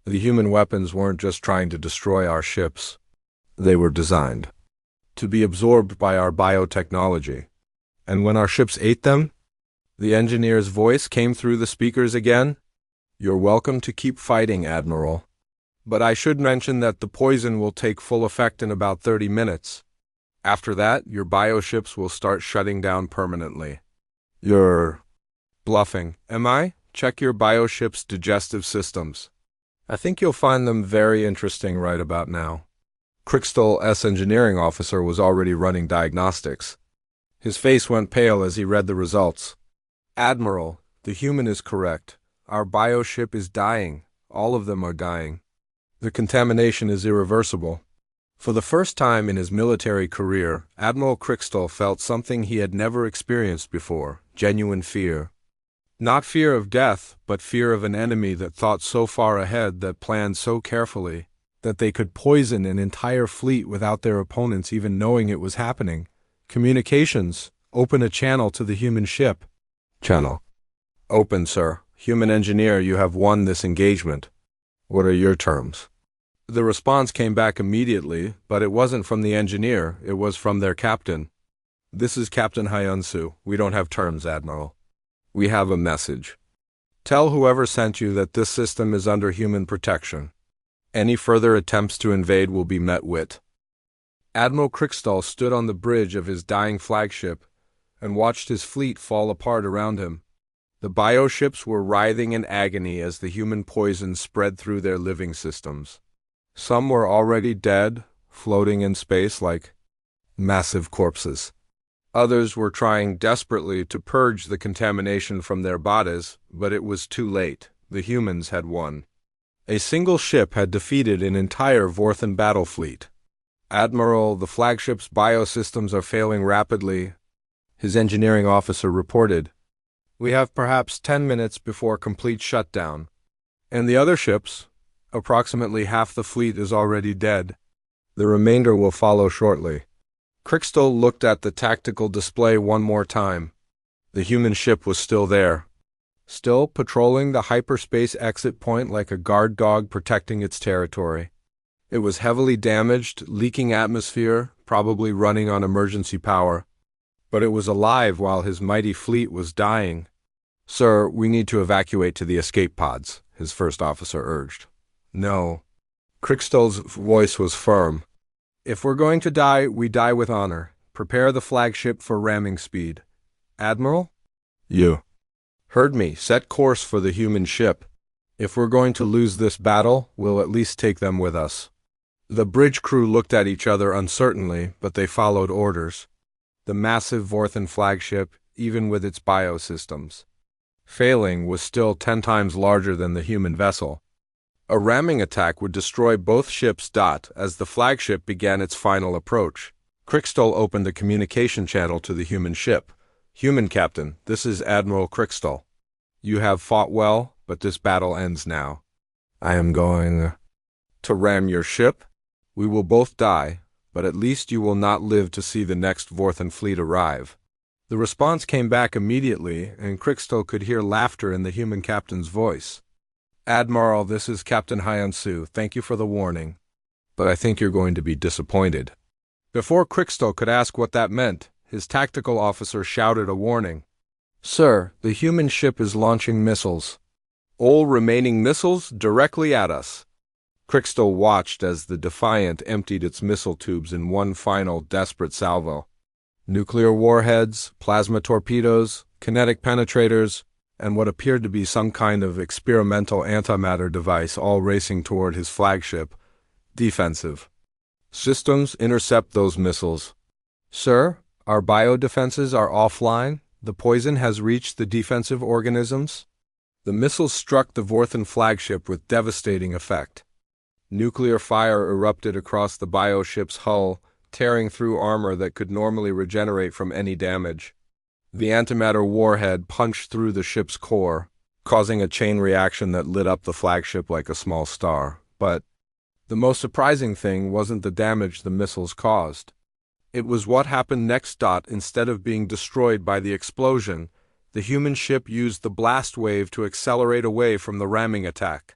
The human weapons weren't just trying to destroy our ships. They were designed to be absorbed by our biotechnology. And when our ships ate them, the engineer's voice came through the speakers again. "You're welcome to keep fighting, Admiral. But I should mention that the poison will take full effect in about 30 minutes. After that, your bioships will start shutting down permanently." "You're bluffing, am I? Check your bioship's digestive systems. I think you'll find them very interesting right about now." Crickstall's engineering officer was already running diagnostics. His face went pale as he read the results. "Admiral, the human is correct. Our bioship is dying. All of them are dying. The contamination is irreversible." For the first time in his military career, Admiral Crickstall felt something he had never experienced before: genuine fear. Not fear of death, but fear of an enemy that thought so far ahead, that planned so carefully, that they could poison an entire fleet without their opponents even knowing it was happening. "Communications, open a channel to the human ship." "Channel open, sir. Human engineer, you have won this engagement. What are your terms?" The response came back immediately, but it wasn't from the engineer, it was from their captain. "This is Captain Hyunsu. We don't have terms, Admiral. We have a message. Tell whoever sent you that this system is under human protection. Any further attempts to invade will be met with." Admiral Crickstall stood on the bridge of his dying flagship and watched his fleet fall apart around him. The bioships were writhing in agony as the human poison spread through their living systems. Some were already dead, floating in space like massive corpses. Others were trying desperately to purge the contamination from their bodies, but it was too late. The humans had won. A single ship had defeated an entire Vorthan battle fleet. "Admiral, the flagship's biosystems are failing rapidly," his engineering officer reported. "We have perhaps 10 minutes before complete shutdown. And the other ships, approximately half the fleet is already dead. The remainder will follow shortly." Crickstall looked at the tactical display one more time. The human ship was still there, still patrolling the hyperspace exit point like a guard dog protecting its territory. It was heavily damaged, leaking atmosphere, probably running on emergency power. But it was alive while his mighty fleet was dying. "Sir, we need to evacuate to the escape pods," his first officer urged. "No." Crickstall's voice was firm. "If we're going to die, we die with honor. Prepare the flagship for ramming speed." "Admiral?" "You heard me. Set course for the human ship. If we're going to lose this battle, we'll at least take them with us." The bridge crew looked at each other uncertainly, but they followed orders. The massive Vorthan flagship, even with its biosystems failing, was still 10 times larger than the human vessel. A ramming attack would destroy both ships. As the flagship began its final approach, Crickstall opened the communication channel to the human ship. "Human captain, this is Admiral Crickstall. You have fought well, but this battle ends now. I am going to ram your ship. We will both die, but at least you will not live to see the next Vorthan fleet arrive." The response came back immediately, and Crickstall could hear laughter in the human captain's voice. "Admiral, this is Captain Hyunsu. Thank you for the warning, but I think you're going to be disappointed." Before Crickstall could ask what that meant, his tactical officer shouted a warning. "Sir, the human ship is launching missiles. All remaining missiles directly at us." Crickstall watched as the Defiant emptied its missile tubes in one final desperate salvo. Nuclear warheads, plasma torpedoes, kinetic penetrators, and what appeared to be some kind of experimental antimatter device, all racing toward his flagship. "Defensive systems, intercept those missiles." "Sir, our biodefenses are offline. The poison has reached the defensive organisms." The missiles struck the Vorthan flagship with devastating effect. Nuclear fire erupted across the bioship's hull, tearing through armor that could normally regenerate from any damage. The antimatter warhead punched through the ship's core, causing a chain reaction that lit up the flagship like a small star. But the most surprising thing wasn't the damage the missiles caused. It was what happened next. Instead of being destroyed by the explosion, the human ship used the blast wave to accelerate away from the ramming attack.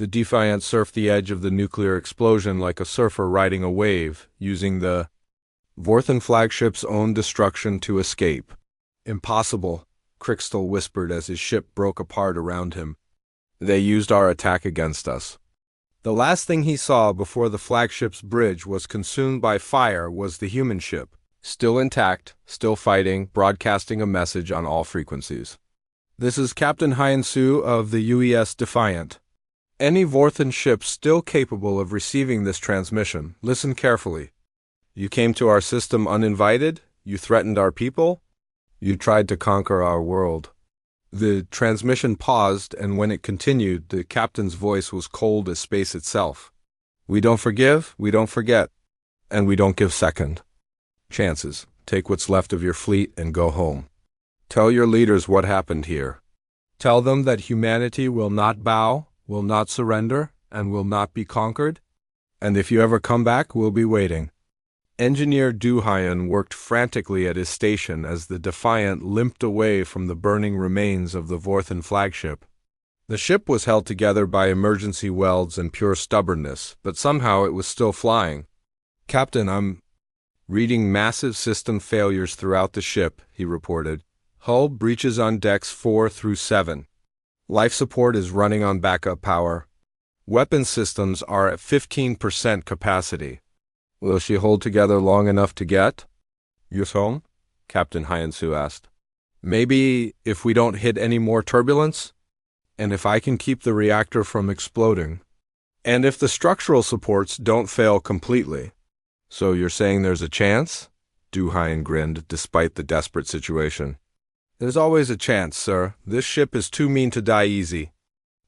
The Defiant surfed the edge of the nuclear explosion like a surfer riding a wave, using the Vorthen flagship's own destruction to escape. Impossible, Crystal whispered as his ship broke apart around him. They used our attack against us. The last thing he saw before the flagship's bridge was consumed by fire was the human ship, still intact, still fighting, broadcasting a message on all frequencies. This is Captain Hyan-Su of the UES Defiant. Any Vorthen ship still capable of receiving this transmission, listen carefully. You came to our system uninvited, you threatened our people, you tried to conquer our world. The transmission paused, and when it continued, the captain's voice was cold as space itself. We don't forgive, we don't forget, and we don't give second chances. Take what's left of your fleet and go home. Tell your leaders what happened here. Tell them that humanity will not bow, will not surrender, and will not be conquered. And if you ever come back, we'll be waiting. Engineer Du Hyan worked frantically at his station as the Defiant limped away from the burning remains of the Vorthen flagship. The ship was held together by emergency welds and pure stubbornness, but somehow it was still flying. Captain, I'm reading massive system failures throughout the ship, he reported. Hull breaches on decks 4 through 7. Life support is running on backup power. Weapon systems are at 15% capacity. Will she hold together long enough to get us home? Captain Hyan-Su asked. Maybe if we don't hit any more turbulence? And if I can keep the reactor from exploding? And if the structural supports don't fail completely? So you're saying there's a chance? Du Hyan grinned, despite the desperate situation. There's always a chance, sir. This ship is too mean to die easy.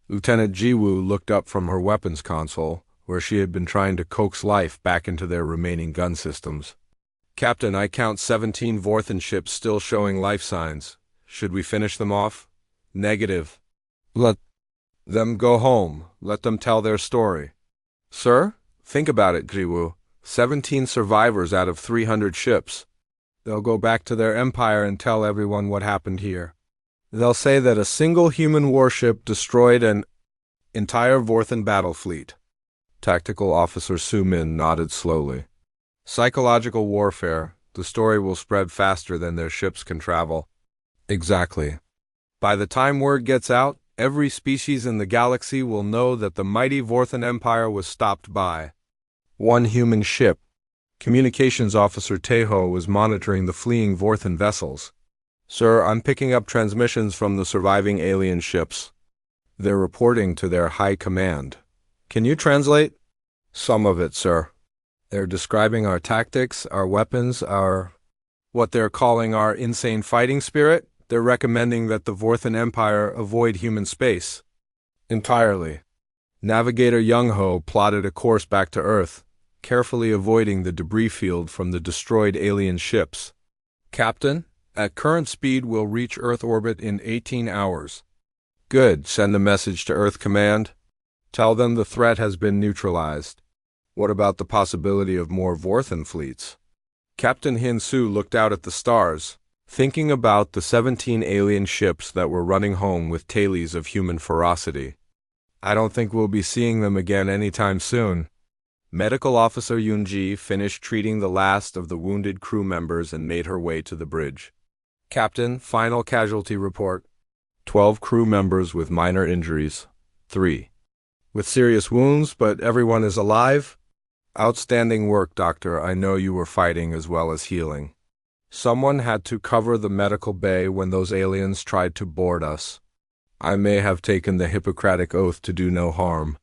Lieutenant Jiwoo looked up from her weapons console, where she had been trying to coax life back into their remaining gun systems. Captain, I count 17 Vorthen ships still showing life signs. Should we finish them off? Negative. Let them go home. Let them tell their story. Sir? Think about it, Jiwoo. 17 survivors out of 300 ships. They'll go back to their empire and tell everyone what happened here. They'll say that a single human warship destroyed an entire Vorthen battle fleet. Tactical Officer Su-min nodded slowly. Psychological warfare. The story will spread faster than their ships can travel. Exactly. By the time word gets out, every species in the galaxy will know that the mighty Vorthen Empire was stopped by one human ship. Communications Officer Taeho was monitoring the fleeing Vorthen vessels. Sir, I'm picking up transmissions from the surviving alien ships. They're reporting to their high command. Can you translate? Some of it, sir. They're describing our tactics, our weapons, what they're calling our insane fighting spirit. They're recommending that the Vorthen Empire avoid human space entirely. Navigator Young-ho plotted a course back to Earth, carefully avoiding the debris field from the destroyed alien ships. Captain, at current speed we'll reach Earth orbit in 18 hours. Good. Send a message to Earth Command. Tell them the threat has been neutralized. What about the possibility of more Vorthen fleets? Captain Hin-Su looked out at the stars, thinking about the 17 alien ships that were running home with tales of human ferocity. I don't think we'll be seeing them again anytime soon. Medical Officer Yoon-ji finished treating the last of the wounded crew members and made her way to the bridge. Captain, final casualty report. 12 crew members with minor injuries. 3 with serious wounds, but everyone is alive. Outstanding work, Doctor. I know you were fighting as well as healing. Someone had to cover the medical bay when those aliens tried to board us. I may have taken the Hippocratic oath to do no harm,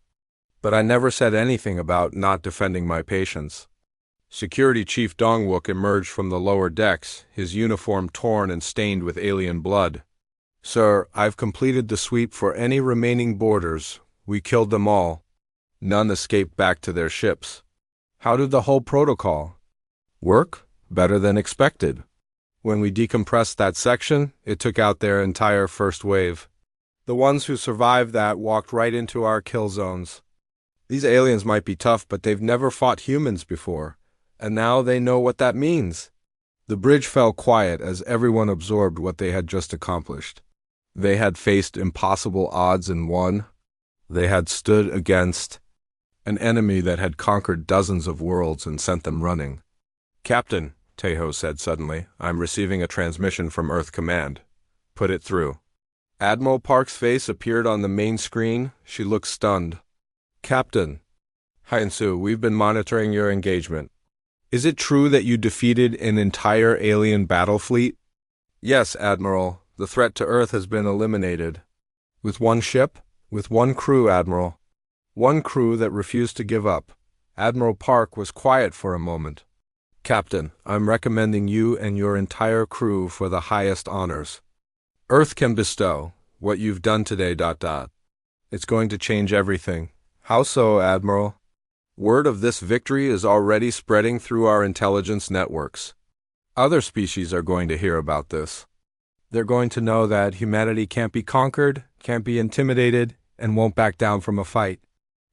but I never said anything about not defending my patients. Security Chief Dongwook emerged from the lower decks, his uniform torn and stained with alien blood. Sir, I've completed the sweep for any remaining boarders. We killed them all. None escaped back to their ships. How did the whole protocol work? Better than expected. When we decompressed that section, it took out their entire first wave. The ones who survived that walked right into our kill zones. These aliens might be tough, but they've never fought humans before, and now they know what that means. The bridge fell quiet as everyone absorbed what they had just accomplished. They had faced impossible odds and won. They had stood against an enemy that had conquered dozens of worlds and sent them running. "Captain," Tejo said suddenly, "I'm receiving a transmission from Earth Command. Put it through." Admiral Park's face appeared on the main screen. She looked stunned. "Captain Hyansu, we've been monitoring your engagement. Is it true that you defeated an entire alien battle fleet?" "Yes, Admiral. The threat to Earth has been eliminated." "With one ship?" "With one crew, Admiral. One crew that refused to give up." Admiral Park was quiet for a moment. "Captain, I'm recommending you and your entire crew for the highest honors Earth can bestow. What you've done today, ... It's going to change everything." "How so, Admiral?" "Word of this victory is already spreading through our intelligence networks. Other species are going to hear about this. They're going to know that humanity can't be conquered, can't be intimidated, and won't back down from a fight."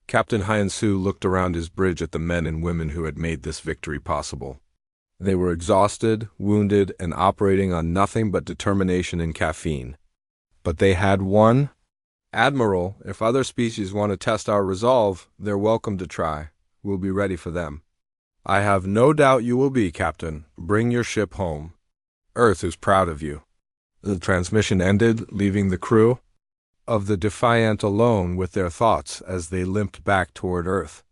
Captain Hyansu looked around his bridge at the men and women who had made this victory possible. They were exhausted, wounded, and operating on nothing but determination and caffeine. But they had won. "Admiral, if other species want to test our resolve, they're welcome to try. We'll be ready for them." "I have no doubt you will be, Captain. Bring your ship home. Earth is proud of you." The transmission ended, leaving the crew of the Defiant alone with their thoughts as they limped back toward Earth.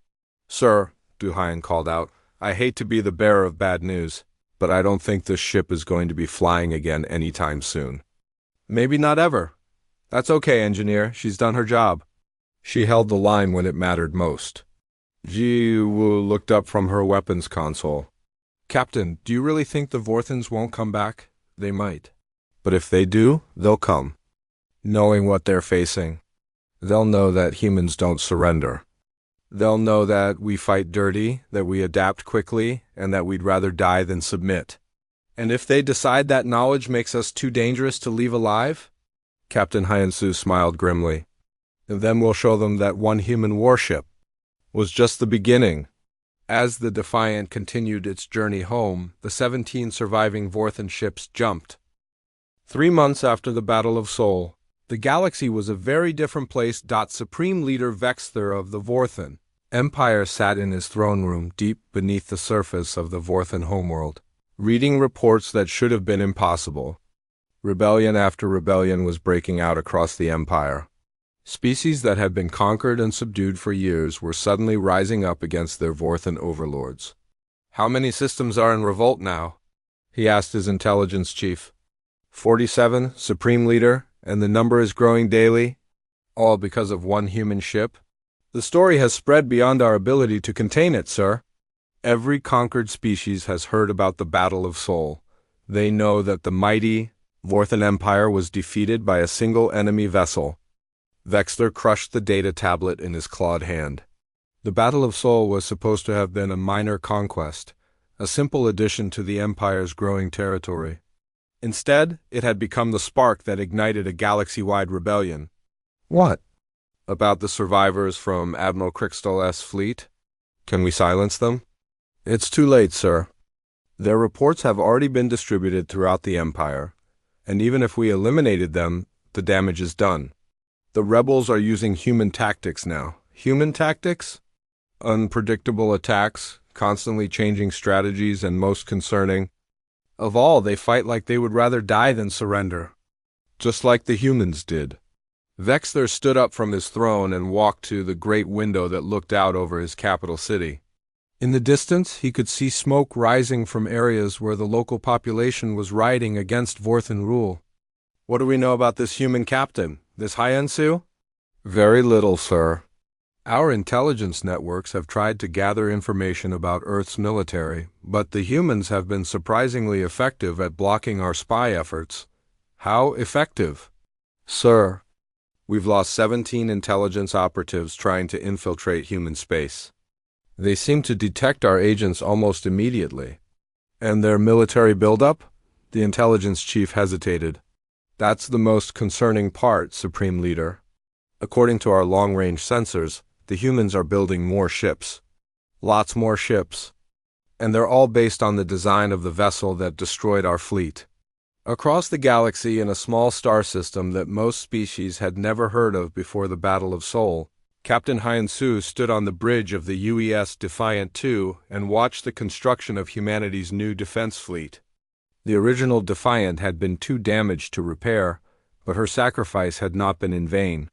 "Sir," Duhayan called out, "I hate to be the bearer of bad news, but I don't think this ship is going to be flying again anytime soon." "Maybe not ever. That's okay, engineer. She's done her job." She held the line when it mattered most. Ji Wu looked up from her weapons console. "Captain, do you really think the Vorthans won't come back?" "They might. But if they do, they'll come. Knowing what they're facing, they'll know that humans don't surrender. They'll know that we fight dirty, that we adapt quickly, and that we'd rather die than submit. And if they decide that knowledge makes us too dangerous to leave alive," Captain Hyansu smiled grimly, "then we'll show them that one human warship was just the beginning." As the Defiant continued its journey home, the 17 surviving Vorthan ships jumped. 3 months after the Battle of Sol, the galaxy was a very different place. Supreme Leader Vexther of the Vorthan Empire sat in his throne room deep beneath the surface of the Vorthan homeworld, reading reports that should have been impossible. Rebellion after rebellion was breaking out across the Empire. Species that had been conquered and subdued for years were suddenly rising up against their Vorthan overlords. "How many systems are in revolt now?" he asked his intelligence chief. 47, Supreme Leader, and the number is growing daily, all because of one human ship. "The story has spread beyond our ability to contain it, sir." Every conquered species has heard about the Battle of Sol. They know that the mighty Vorthan Empire was defeated by a single enemy vessel. Vexler crushed the data tablet in his clawed hand. The Battle of Sol was supposed to have been a minor conquest, a simple addition to the Empire's growing territory. Instead, it had become the spark that ignited a galaxy-wide rebellion. "What about the survivors from Admiral Crixtol's fleet? Can we silence them?" "It's too late, sir. Their reports have already been distributed throughout the Empire, and even if we eliminated them, the damage is done. The rebels are using human tactics now." "Human tactics?" "Unpredictable attacks, constantly changing strategies, and most concerning of all, they fight like they would rather die than surrender. Just like the humans did." Vexler stood up from his throne and walked to the great window that looked out over his capital city. In the distance, he could see smoke rising from areas where the local population was rioting against Vorthan rule. "What do we know about this human captain, this Hyansu?" "Very little, sir. Our intelligence networks have tried to gather information about Earth's military, but the humans have been surprisingly effective at blocking our spy efforts." "How effective?" "Sir, we've lost 17 intelligence operatives trying to infiltrate human space. They seem to detect our agents almost immediately." "And their military buildup?" The intelligence chief hesitated. "That's the most concerning part, Supreme Leader. According to our long-range sensors, the humans are building more ships. Lots more ships. And they're all based on the design of the vessel that destroyed our fleet. Across the galaxy in a small star system that most species had never heard of before the Battle of Sol, Captain Hyan-Soo stood on the bridge of the UES Defiant II and watched the construction of humanity's new defense fleet. The original Defiant had been too damaged to repair, but her sacrifice had not been in vain.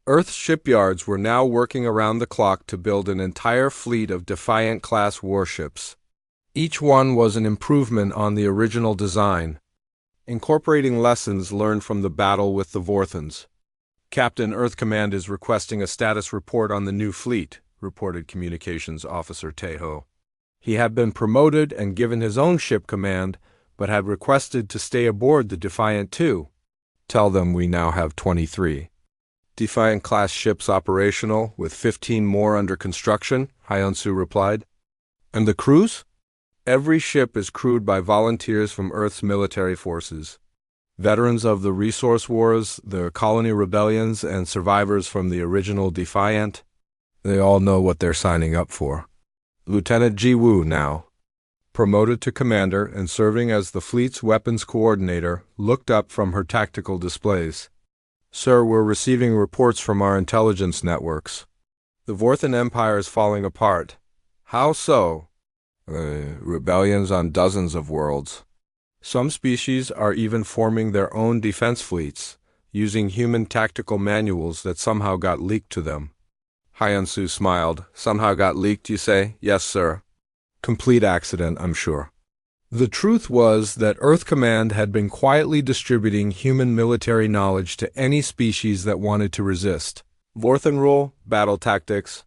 Earth's shipyards were now working around the clock to build an entire fleet of Defiant-class warships. Each one was an improvement on the original design, incorporating lessons learned from the battle with the Vorthons. Captain Earth Command is requesting a status report on the new fleet, reported Communications Officer Taeho. He had been promoted and given his own ship command, but had requested to stay aboard the Defiant II. Tell them we now have 23 Defiant-class ships operational, with 15 more under construction, Hyan-Soo replied. And the crews? Every ship is crewed by volunteers from Earth's military forces. Veterans of the Resource Wars, the Colony Rebellions, and survivors from the original Defiant. They all know what they're signing up for. Lieutenant Ji Woo now, promoted to commander and serving as the fleet's weapons coordinator, looked up from her tactical displays. Sir, we're receiving reports from our intelligence networks. The Vorthon Empire is falling apart. How so? Rebellions on dozens of worlds. Some species are even forming their own defense fleets, using human tactical manuals that somehow got leaked to them. Hyan-Soo smiled. Somehow got leaked, you say? Yes, sir. Complete accident, I'm sure. The truth was that Earth Command had been quietly distributing human military knowledge to any species that wanted to resist. Vorthon rule, battle tactics,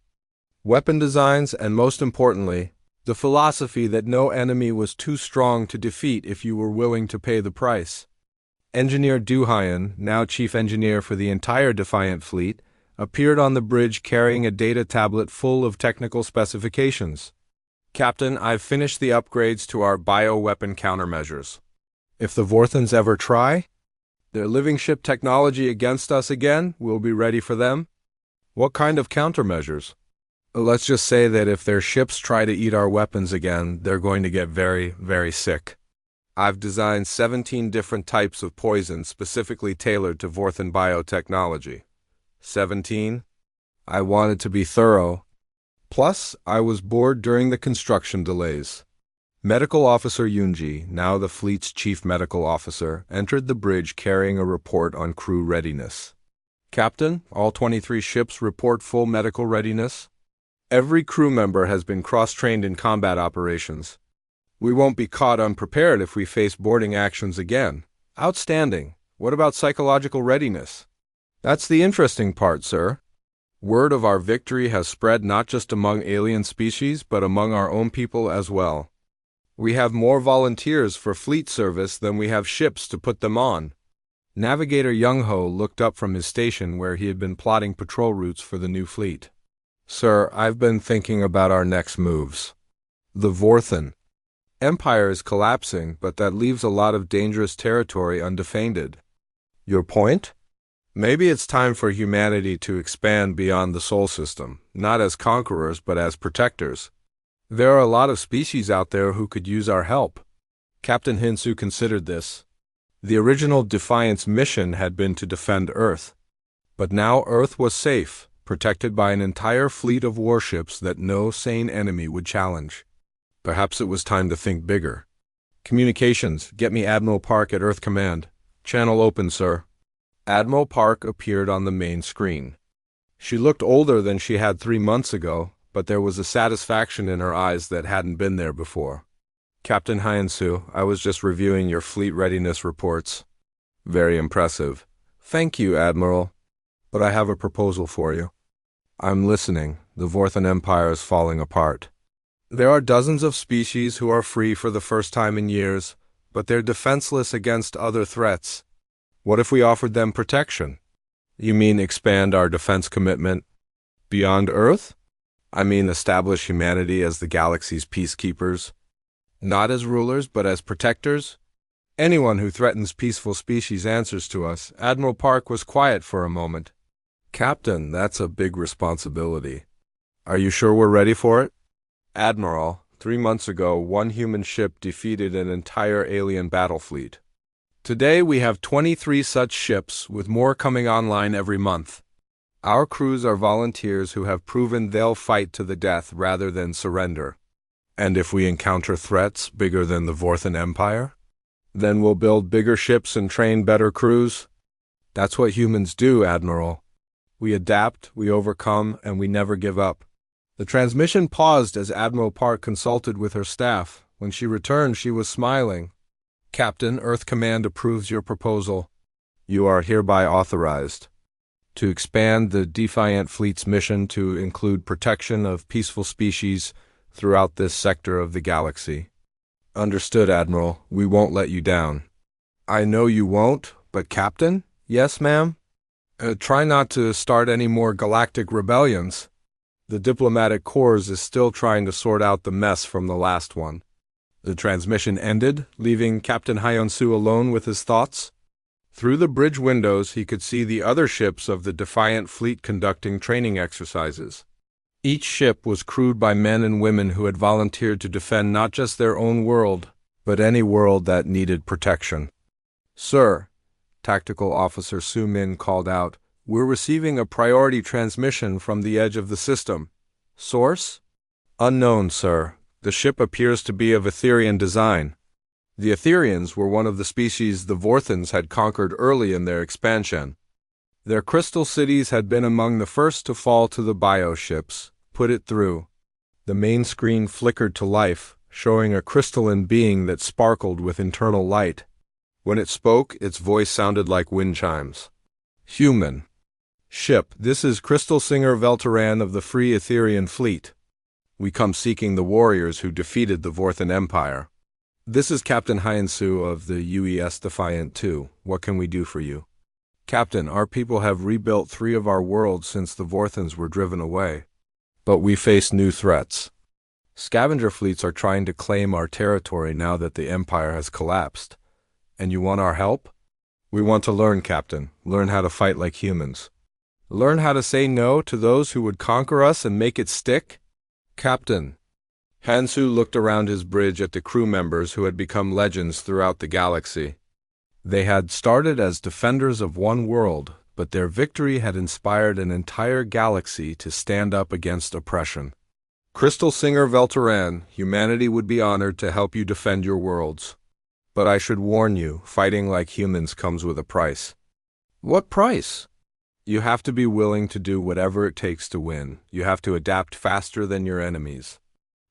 weapon designs, and most importantly, the philosophy that no enemy was too strong to defeat if you were willing to pay the price. Engineer Du Hyan, now chief engineer for the entire Defiant fleet, appeared on the bridge carrying a data tablet full of technical specifications. Captain, I've finished the upgrades to our bioweapon countermeasures. If the Vorthons ever try their living ship technology against us again, we'll be ready for them. What kind of countermeasures? Let's just say that if their ships try to eat our weapons again, they're going to get very, very sick. I've designed 17 different types of poison specifically tailored to Vorthon biotechnology. 17? I wanted to be thorough. Plus, I was bored during the construction delays. Medical Officer Yoonji, now the fleet's chief medical officer, entered the bridge carrying a report on crew readiness. Captain, all 23 ships report full medical readiness. Every crew member has been cross-trained in combat operations. We won't be caught unprepared if we face boarding actions again. Outstanding. What about psychological readiness? That's the interesting part, sir. Word of our victory has spread not just among alien species, but among our own people as well. We have more volunteers for fleet service than we have ships to put them on. Navigator Young-ho looked up from his station where he had been plotting patrol routes for the new fleet. Sir, I've been thinking about our next moves. The Vorthon Empire is collapsing, but that leaves a lot of dangerous territory undefended. Your point? Maybe it's time for humanity to expand beyond the Sol system, not as conquerors but as protectors. There are a lot of species out there who could use our help. Captain Hyan-Soo considered this. The original Defiant's mission had been to defend Earth. But now Earth was safe, protected by an entire fleet of warships that no sane enemy would challenge. Perhaps it was time to think bigger. Communications, get me Admiral Park at Earth Command. Channel open, sir. Admiral Park appeared on the main screen. She looked older than she had 3 months ago, but there was a satisfaction in her eyes that hadn't been there before. Captain Hyan-Soo, I was just reviewing your fleet readiness reports. Very impressive. Thank you, Admiral. But I have a proposal for you. I'm listening. The Vorthon Empire is falling apart. There are dozens of species who are free for the first time in years, but they're defenseless against other threats. What if we offered them protection? You mean expand our defense commitment beyond Earth? I mean establish humanity as the galaxy's peacekeepers. Not as rulers, but as protectors? Anyone who threatens peaceful species answers to us. Admiral Park was quiet for a moment. Captain, that's a big responsibility. Are you sure we're ready for it? Admiral, 3 months ago, one human ship defeated an entire alien battle fleet. Today we have 23 such ships, with more coming online every month. Our crews are volunteers who have proven they'll fight to the death rather than surrender. And if we encounter threats bigger than the Vorthan Empire? Then we'll build bigger ships and train better crews? That's what humans do, Admiral. We adapt, we overcome, and we never give up. The transmission paused as Admiral Park consulted with her staff. When she returned, she was smiling. Captain, Earth Command approves your proposal. You are hereby authorized to expand the Defiant Fleet's mission to include protection of peaceful species throughout this sector of the galaxy. Understood, Admiral. We won't let you down. I know you won't, but Captain? Yes, ma'am? Try not to start any more galactic rebellions. The diplomatic corps is still trying to sort out the mess from the last one. The transmission ended, leaving Captain Hyunsu alone with his thoughts. Through the bridge windows, he could see the other ships of the Defiant Fleet conducting training exercises. Each ship was crewed by men and women who had volunteered to defend not just their own world, but any world that needed protection. Sir, Tactical Officer Su Min called out, we're receiving a priority transmission from the edge of the system. Source? Unknown, sir. The ship appears to be of Etherian design. The Etherians were one of the species the Vorthans had conquered early in their expansion. Their crystal cities had been among the first to fall to the bioships. Put it through. The main screen flickered to life, showing a crystalline being that sparkled with internal light. When it spoke, its voice sounded like wind chimes. Human. Ship, this is Crystal Singer Velteran of the Free Etherian Fleet. We come seeking the warriors who defeated the Vorthan Empire. This is Captain Hyunsu of the UES Defiant 2. What can we do for you? Captain, our people have rebuilt 3 of our worlds since the Vorthans were driven away. But we face new threats. Scavenger fleets are trying to claim our territory now that the Empire has collapsed. And you want our help? We want to learn, Captain. Learn how to fight like humans. Learn how to say no to those who would conquer us and make it stick? Captain. Hansu looked around his bridge at the crew members who had become legends throughout the galaxy. They had started as defenders of one world, but their victory had inspired an entire galaxy to stand up against oppression. Crystal Singer Velteran, humanity would be honored to help you defend your worlds. But I should warn you, fighting like humans comes with a price. What price? You have to be willing to do whatever it takes to win. You have to adapt faster than your enemies.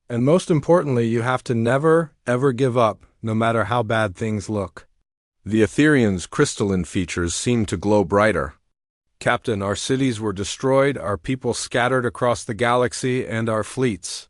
And most importantly, you have to never, ever give up, no matter how bad things look. The Etherians' crystalline features seemed to glow brighter. Captain, our cities were destroyed, our people scattered across the galaxy, and our fleets.